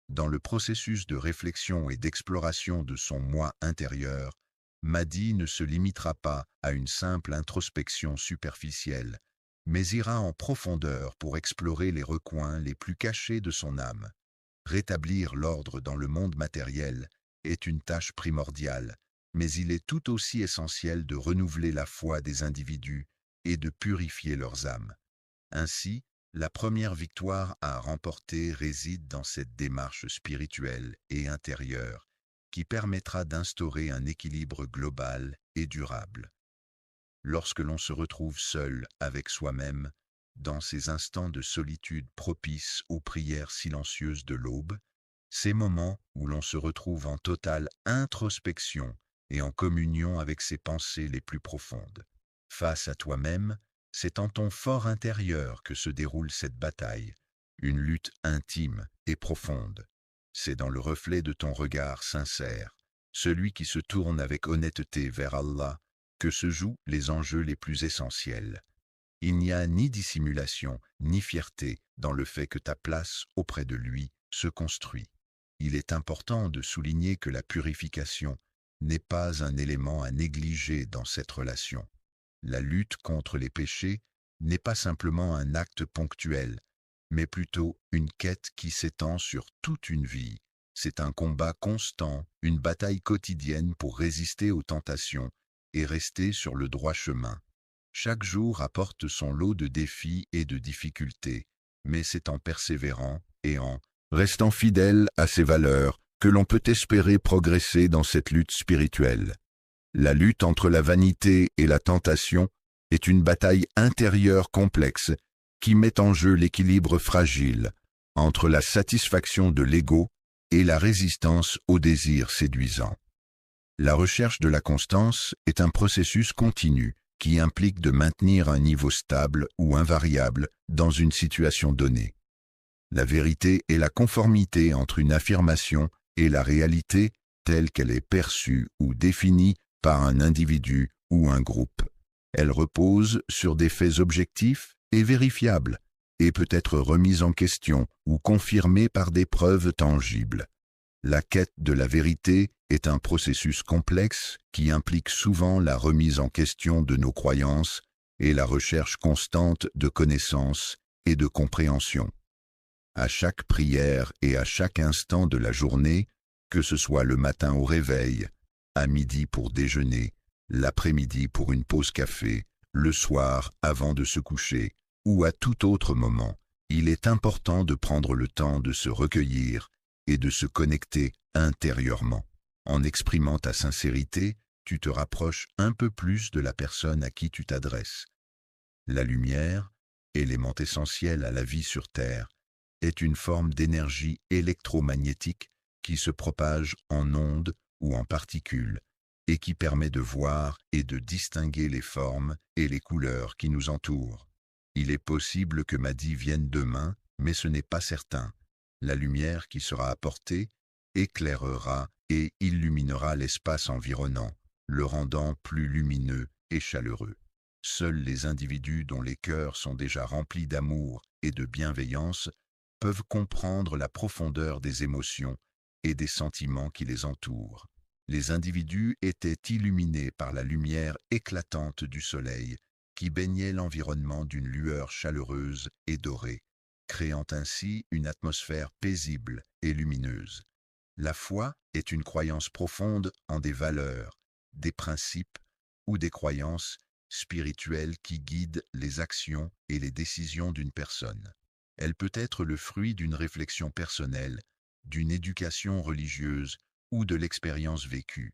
Dans le processus de réflexion et d'exploration de son moi intérieur, Mahdi ne se limitera pas à une simple introspection superficielle, mais ira en profondeur pour explorer les recoins les plus cachés de son âme. Rétablir l'ordre dans le monde matériel est une tâche primordiale, mais il est tout aussi essentiel de renouveler la foi des individus et de purifier leurs âmes. Ainsi, la première victoire à remporter réside dans cette démarche spirituelle et intérieure qui permettra d'instaurer un équilibre global et durable. Lorsque l'on se retrouve seul avec soi-même, dans ces instants de solitude propices aux prières silencieuses de l'aube, ces moments où l'on se retrouve en totale introspection et en communion avec ses pensées les plus profondes. Face à toi-même, c'est en ton fort intérieur que se déroule cette bataille, une lutte intime et profonde. C'est dans le reflet de ton regard sincère, celui qui se tourne avec honnêteté vers Allah, que se jouent les enjeux les plus essentiels. Il n'y a ni dissimulation, ni fierté dans le fait que ta place auprès de lui se construit. Il est important de souligner que la purification n'est pas un élément à négliger dans cette relation. La lutte contre les péchés n'est pas simplement un acte ponctuel, mais plutôt une quête qui s'étend sur toute une vie. C'est un combat constant, une bataille quotidienne pour résister aux tentations et rester sur le droit chemin. Chaque jour apporte son lot de défis et de difficultés, mais c'est en persévérant et en restant fidèle à ses valeurs que l'on peut espérer progresser dans cette lutte spirituelle. La lutte entre la vanité et la tentation est une bataille intérieure complexe qui met en jeu l'équilibre fragile entre la satisfaction de l'ego et la résistance au désir séduisant. La recherche de la constance est un processus continu qui implique de maintenir un niveau stable ou invariable dans une situation donnée. La vérité est la conformité entre une affirmation et la réalité telle qu'elle est perçue ou définie par un individu ou un groupe. Elle repose sur des faits objectifs et vérifiables et peut être remise en question ou confirmée par des preuves tangibles. La quête de la vérité est un processus complexe qui implique souvent la remise en question de nos croyances et la recherche constante de connaissances et de compréhension. À chaque prière et à chaque instant de la journée, que ce soit le matin au réveil, à midi pour déjeuner, l'après-midi pour une pause café, le soir avant de se coucher ou à tout autre moment, il est important de prendre le temps de se recueillir et de se connecter intérieurement. En exprimant ta sincérité, tu te rapproches un peu plus de la personne à qui tu t'adresses. La lumière, élément essentiel à la vie sur Terre, est une forme d'énergie électromagnétique qui se propage en ondes ou en particules et qui permet de voir et de distinguer les formes et les couleurs qui nous entourent. Il est possible que Mahdi vienne demain, mais ce n'est pas certain. La lumière qui sera apportée éclairera et illuminera l'espace environnant, le rendant plus lumineux et chaleureux. Seuls les individus dont les cœurs sont déjà remplis d'amour et de bienveillance peuvent comprendre la profondeur des émotions et des sentiments qui les entourent. Les individus étaient illuminés par la lumière éclatante du soleil qui baignait l'environnement d'une lueur chaleureuse et dorée, créant ainsi une atmosphère paisible et lumineuse. La foi est une croyance profonde en des valeurs, des principes ou des croyances spirituelles qui guident les actions et les décisions d'une personne. Elle peut être le fruit d'une réflexion personnelle, d'une éducation religieuse ou de l'expérience vécue.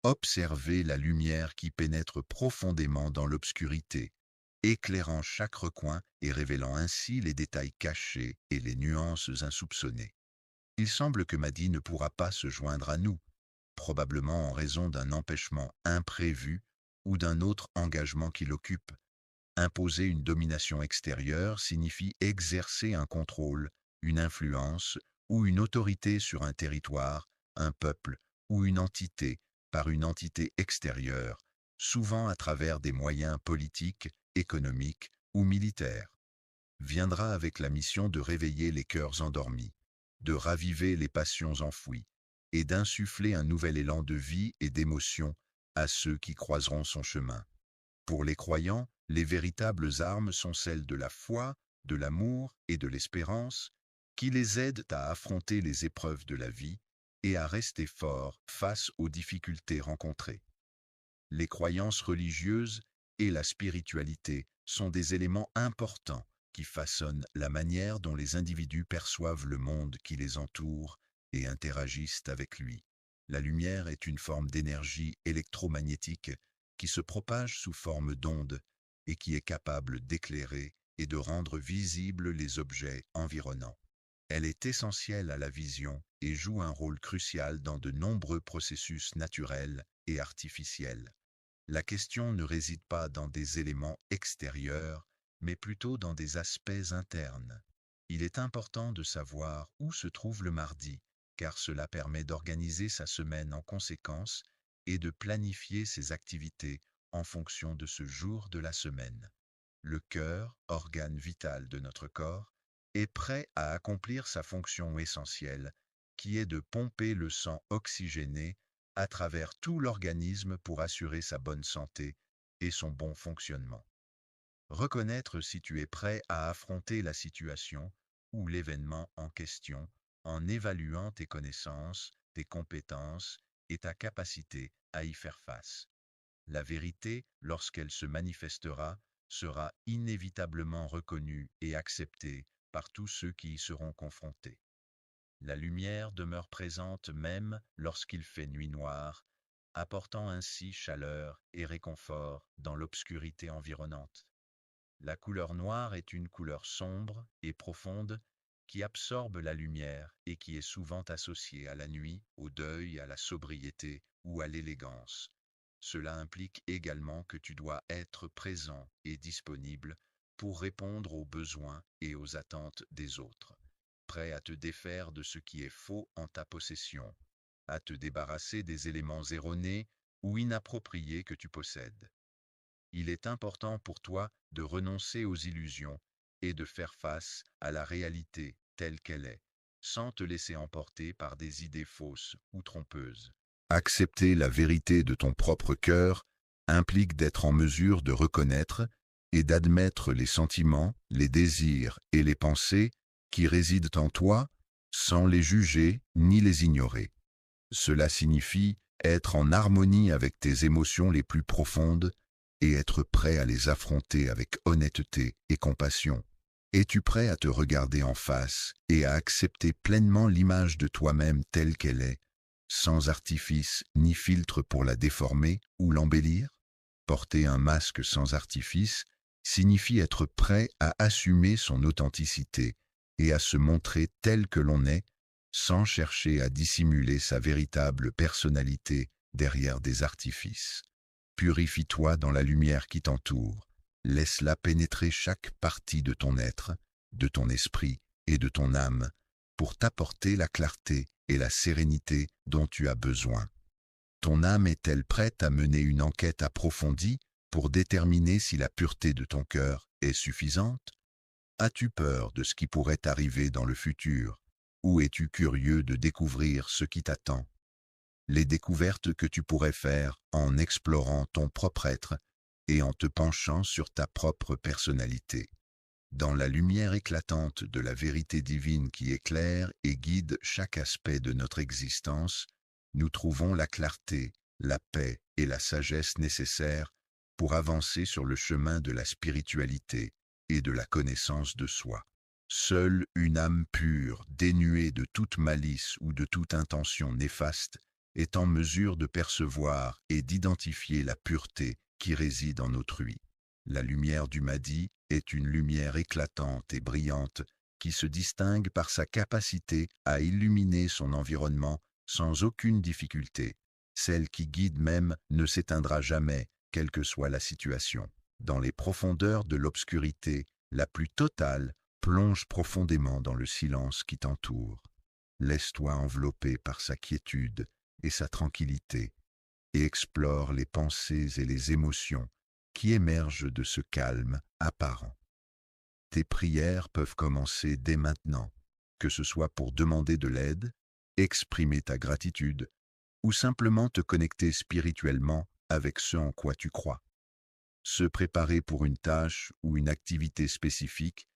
Observez la lumière qui pénètre profondément dans l'obscurité, éclairant chaque recoin et révélant ainsi les détails cachés et les nuances insoupçonnées. Il semble que Mahdi ne pourra pas se joindre à nous, probablement en raison d'un empêchement imprévu ou d'un autre engagement qui l'occupe. Imposer une domination extérieure signifie exercer un contrôle, une influence ou une autorité sur un territoire, un peuple ou une entité par une entité extérieure, souvent à travers des moyens politiques, économiques ou militaires. Viendra avec la mission de réveiller les cœurs endormis, de raviver les passions enfouies et d'insuffler un nouvel élan de vie et d'émotion à ceux qui croiseront son chemin. Pour les croyants, les véritables armes sont celles de la foi, de l'amour et de l'espérance, qui les aident à affronter les épreuves de la vie et à rester forts face aux difficultés rencontrées. Les croyances religieuses et la spiritualité sont des éléments importants qui façonnent la manière dont les individus perçoivent le monde qui les entoure et interagissent avec lui. La lumière est une forme d'énergie électromagnétique qui se propage sous forme d'ondes et qui est capable d'éclairer et de rendre visibles les objets environnants. Elle est essentielle à la vision et joue un rôle crucial dans de nombreux processus naturels et artificiels. La question ne réside pas dans des éléments extérieurs, mais plutôt dans des aspects internes. Il est important de savoir où se trouve le mardi, car cela permet d'organiser sa semaine en conséquence et de planifier ses activités en fonction de ce jour de la semaine. Le cœur, organe vital de notre corps, est prêt à accomplir sa fonction essentielle, qui est de pomper le sang oxygéné à travers tout l'organisme pour assurer sa bonne santé et son bon fonctionnement. Reconnaître si tu es prêt à affronter la situation ou l'événement en question en évaluant tes connaissances, tes compétences et ta capacité à y faire face. La vérité, lorsqu'elle se manifestera, sera inévitablement reconnue et acceptée par tous ceux qui y seront confrontés. La lumière demeure présente même lorsqu'il fait nuit noire, apportant ainsi chaleur et réconfort dans l'obscurité environnante. La couleur noire est une couleur sombre et profonde qui absorbe la lumière et qui est souvent associée à la nuit, au deuil, à la sobriété ou à l'élégance. Cela implique également que tu dois être présent et disponible pour répondre aux besoins et aux attentes des autres, prêt à te défaire de ce qui est faux en ta possession, à te débarrasser des éléments erronés ou inappropriés que tu possèdes. Il est important pour toi de renoncer aux illusions et de faire face à la réalité telle qu'elle est, sans te laisser emporter par des idées fausses ou trompeuses. Accepter la vérité de ton propre cœur implique d'être en mesure de reconnaître et d'admettre les sentiments, les désirs et les pensées qui résident en toi sans les juger ni les ignorer. Cela signifie être en harmonie avec tes émotions les plus profondes et être prêt à les affronter avec honnêteté et compassion. Es-tu prêt à te regarder en face et à accepter pleinement l'image de toi-même telle qu'elle est, sans artifice ni filtre pour la déformer ou l'embellir? Porter un masque sans artifice signifie être prêt à assumer son authenticité et à se montrer tel que l'on est, sans chercher à dissimuler sa véritable personnalité derrière des artifices. Purifie-toi dans la lumière qui t'entoure. Laisse-la pénétrer chaque partie de ton être, de ton esprit et de ton âme pour t'apporter la clarté et la sérénité dont tu as besoin. Ton âme est-elle prête à mener une enquête approfondie pour déterminer si la pureté de ton cœur est suffisante? As-tu peur de ce qui pourrait arriver dans le futur, ou es-tu curieux de découvrir ce qui t'attend? Les découvertes que tu pourrais faire en explorant ton propre être et en te penchant sur ta propre personnalité. Dans la lumière éclatante de la vérité divine qui éclaire et guide chaque aspect de notre existence, nous trouvons la clarté, la paix et la sagesse nécessaires pour avancer sur le chemin de la spiritualité et de la connaissance de soi. Seule une âme pure, dénuée de toute malice ou de toute intention néfaste, est en mesure de percevoir et d'identifier la pureté qui réside en autrui. La lumière du Mahdi est une lumière éclatante et brillante qui se distingue par sa capacité à illuminer son environnement sans aucune difficulté. Celle qui guide même ne s'éteindra jamais, quelle que soit la situation. dans les profondeurs de l'obscurité la plus totale, plonge profondément dans le silence qui t'entoure. Laisse-toi envelopper par sa quiétude et sa tranquillité, et explore les pensées et les émotions qui émergent de ce calme apparent. Tes prières peuvent commencer dès maintenant, que ce soit pour demander de l'aide, exprimer ta gratitude, ou simplement te connecter spirituellement avec ce en quoi tu crois. Se préparer pour une tâche ou une activité spécifique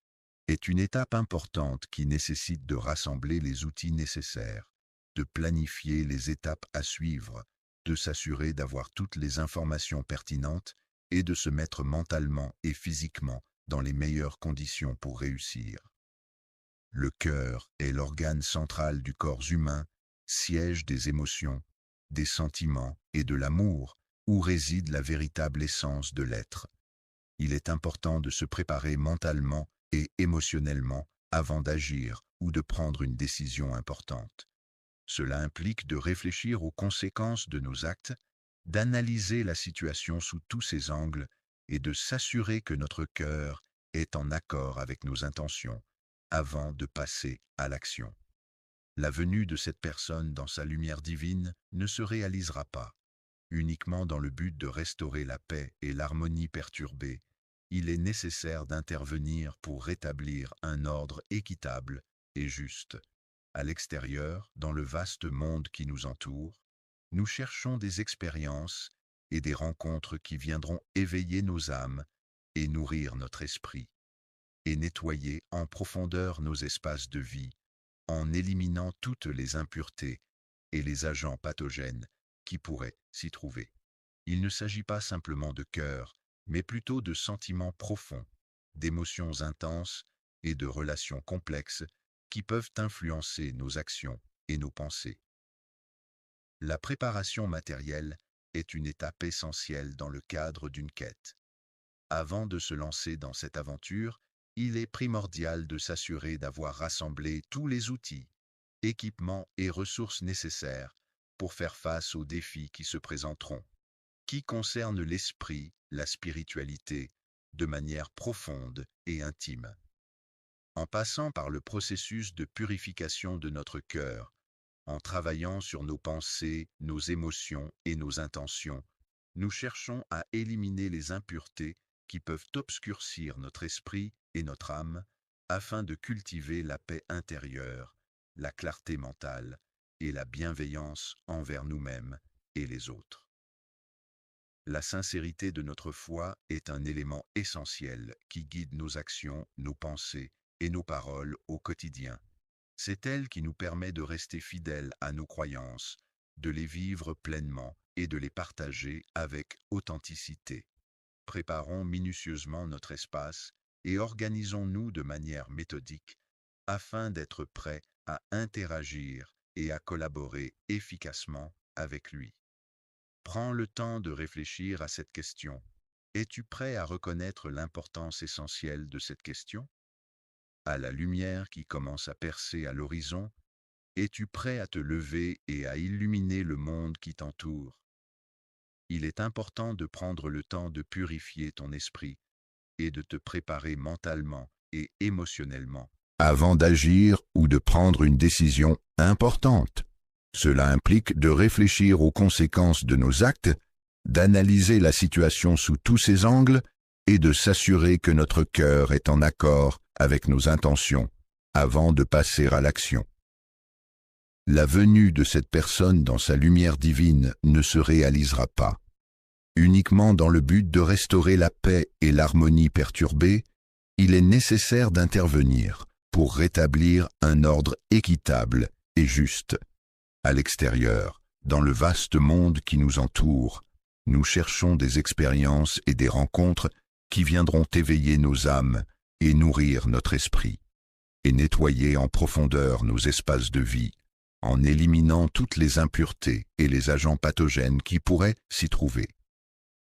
est une étape importante qui nécessite de rassembler les outils nécessaires, de planifier les étapes à suivre, de s'assurer d'avoir toutes les informations pertinentes et de se mettre mentalement et physiquement dans les meilleures conditions pour réussir. Le cœur est l'organe central du corps humain, siège des émotions, des sentiments et de l'amour, où réside la véritable essence de l'être. Il est important de se préparer mentalement et émotionnellement avant d'agir ou de prendre une décision importante. Cela implique de réfléchir aux conséquences de nos actes, d'analyser la situation sous tous ses angles et de s'assurer que notre cœur est en accord avec nos intentions avant de passer à l'action. La venue de cette personne dans sa lumière divine ne se réalisera pas. Uniquement dans le but de restaurer la paix et l'harmonie perturbée, il est nécessaire d'intervenir pour rétablir un ordre équitable et juste. À l'extérieur, dans le vaste monde qui nous entoure, nous cherchons des expériences et des rencontres qui viendront éveiller nos âmes et nourrir notre esprit, et nettoyer en profondeur nos espaces de vie, en éliminant toutes les impuretés et les agents pathogènes qui pourraient s'y trouver. Il ne s'agit pas simplement de cœur, mais plutôt de sentiments profonds, d'émotions intenses et de relations complexes qui peuvent influencer nos actions et nos pensées. La préparation matérielle est une étape essentielle dans le cadre d'une quête. Avant de se lancer dans cette aventure, il est primordial de s'assurer d'avoir rassemblé tous les outils, équipements et ressources nécessaires pour faire face aux défis qui se présenteront, qui concernent l'esprit, la spiritualité, de manière profonde et intime. En passant par le processus de purification de notre cœur, en travaillant sur nos pensées, nos émotions et nos intentions, nous cherchons à éliminer les impuretés qui peuvent obscurcir notre esprit et notre âme afin de cultiver la paix intérieure, la clarté mentale et la bienveillance envers nous-mêmes et les autres. La sincérité de notre foi est un élément essentiel qui guide nos actions, nos pensées et nos paroles au quotidien. C'est elle qui nous permet de rester fidèles à nos croyances, de les vivre pleinement et de les partager avec authenticité. Préparons minutieusement notre espace et organisons-nous de manière méthodique afin d'être prêts à interagir et à collaborer efficacement avec lui. Prends le temps de réfléchir à cette question. Es-tu prêt à reconnaître l'importance essentielle de cette question? À la lumière qui commence à percer à l'horizon, es-tu prêt à te lever et à illuminer le monde qui t'entoure? Il est important de prendre le temps de purifier ton esprit et de te préparer mentalement et émotionnellement avant d'agir ou de prendre une décision importante. Cela implique de réfléchir aux conséquences de nos actes, d'analyser la situation sous tous ses angles et de s'assurer que notre cœur est en accord avec nos intentions avant de passer à l'action. La venue de cette personne dans sa lumière divine ne se réalisera pas. Uniquement dans le but de restaurer la paix et l'harmonie perturbée, il est nécessaire d'intervenir pour rétablir un ordre équitable et juste. À l'extérieur, dans le vaste monde qui nous entoure, nous cherchons des expériences et des rencontres qui viendront éveiller nos âmes et nourrir notre esprit, et nettoyer en profondeur nos espaces de vie, en éliminant toutes les impuretés et les agents pathogènes qui pourraient s'y trouver.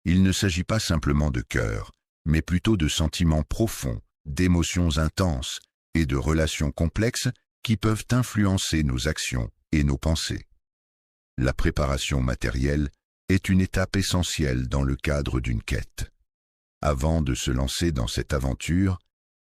Il ne s'agit pas simplement de cœur, mais plutôt de sentiments profonds, d'émotions intenses et de relations complexes qui peuvent influencer nos actions et nos pensées. La préparation matérielle est une étape essentielle dans le cadre d'une quête. Avant de se lancer dans cette aventure,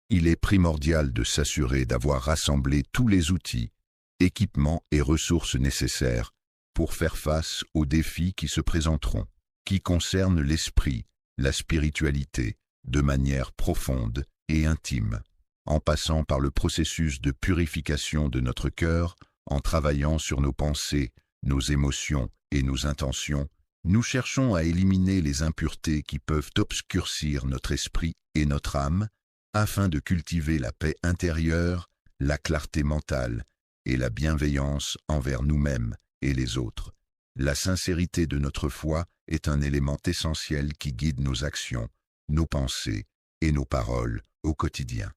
il est primordial de s'assurer d'avoir rassemblé tous les outils, équipements et ressources nécessaires pour faire face aux défis qui se présenteront, qui concernent l'esprit, la spiritualité, de manière profonde et intime, en passant par le processus de purification de notre cœur, en travaillant sur nos pensées, nos émotions et nos intentions. Nous cherchons à éliminer les impuretés qui peuvent obscurcir notre esprit et notre âme, afin de cultiver la paix intérieure, la clarté mentale et la bienveillance envers nous-mêmes et les autres. La sincérité de notre foi est un élément essentiel qui guide nos actions, nos pensées et nos paroles au quotidien.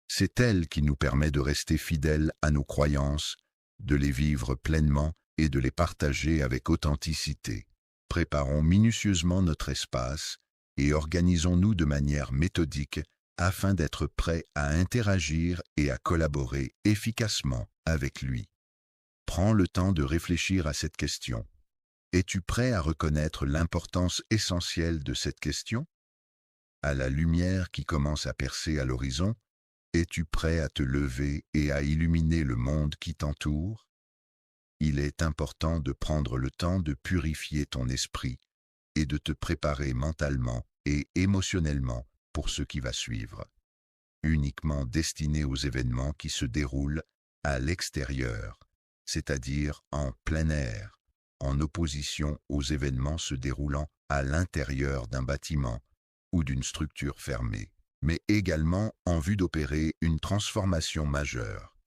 C'est elle qui nous permet de rester fidèles à nos croyances, de les vivre pleinement et de les partager avec authenticité. Préparons minutieusement notre espace et organisons-nous de manière méthodique afin d'être prêts à interagir et à collaborer efficacement avec lui. Prends le temps de réfléchir à cette question. Es-tu prêt à reconnaître l'importance essentielle de cette question? À la lumière qui commence à percer à l'horizon, es-tu prêt à te lever et à illuminer le monde qui t'entoure? Il est important de prendre le temps de purifier ton esprit et de te préparer mentalement et émotionnellement pour ce qui va suivre, uniquement destiné aux événements qui se déroulent à l'extérieur, c'est-à-dire en plein air, en opposition aux événements se déroulant à l'intérieur d'un bâtiment ou d'une structure fermée, mais également en vue d'opérer une transformation majeure.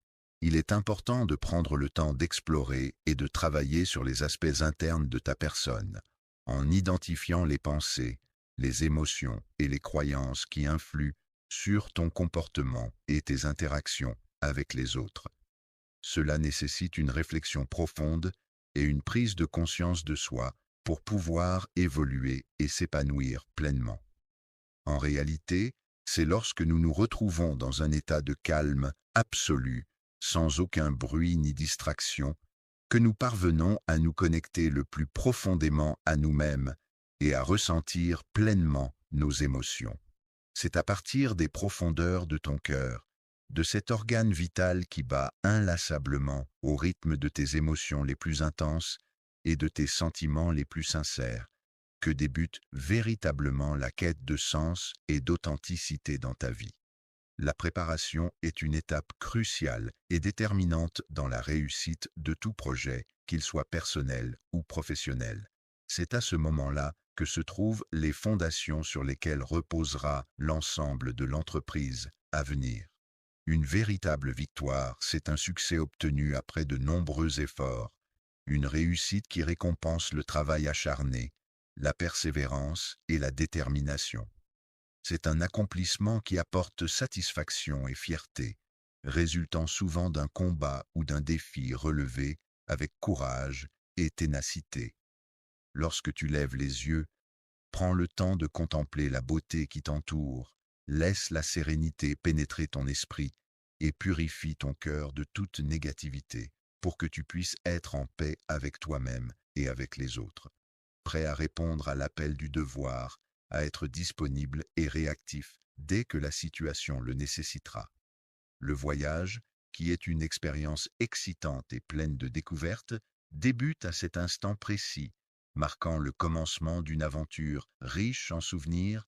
Il est important de prendre le temps d'explorer et de travailler sur les aspects internes de ta personne, en identifiant les pensées, les émotions et les croyances qui influent sur ton comportement et tes interactions avec les autres. Cela nécessite une réflexion profonde et une prise de conscience de soi pour pouvoir évoluer et s'épanouir pleinement. En réalité, c'est lorsque nous nous retrouvons dans un état de calme absolu, sans aucun bruit ni distraction, que nous parvenons à nous connecter le plus profondément à nous-mêmes et à ressentir pleinement nos émotions. C'est à partir des profondeurs de ton cœur, de cet organe vital qui bat inlassablement au rythme de tes émotions les plus intenses et de tes sentiments les plus sincères, que débute véritablement la quête de sens et d'authenticité dans ta vie. La préparation est une étape cruciale et déterminante dans la réussite de tout projet, qu'il soit personnel ou professionnel. C'est à ce moment-là que se trouvent les fondations sur lesquelles reposera l'ensemble de l'entreprise à venir. Une véritable victoire, c'est un succès obtenu après de nombreux efforts, une réussite qui récompense le travail acharné, la persévérance et la détermination. C'est un accomplissement qui apporte satisfaction et fierté, résultant souvent d'un combat ou d'un défi relevé avec courage et ténacité. Lorsque tu lèves les yeux, prends le temps de contempler la beauté qui t'entoure, laisse la sérénité pénétrer ton esprit et purifie ton cœur de toute négativité pour que tu puisses être en paix avec toi-même et avec les autres, prêt à répondre à l'appel du devoir, à être disponible et réactif dès que la situation le nécessitera. Le voyage, qui est une expérience excitante et pleine de découvertes, débute à cet instant précis, marquant le commencement d'une aventure riche en souvenirs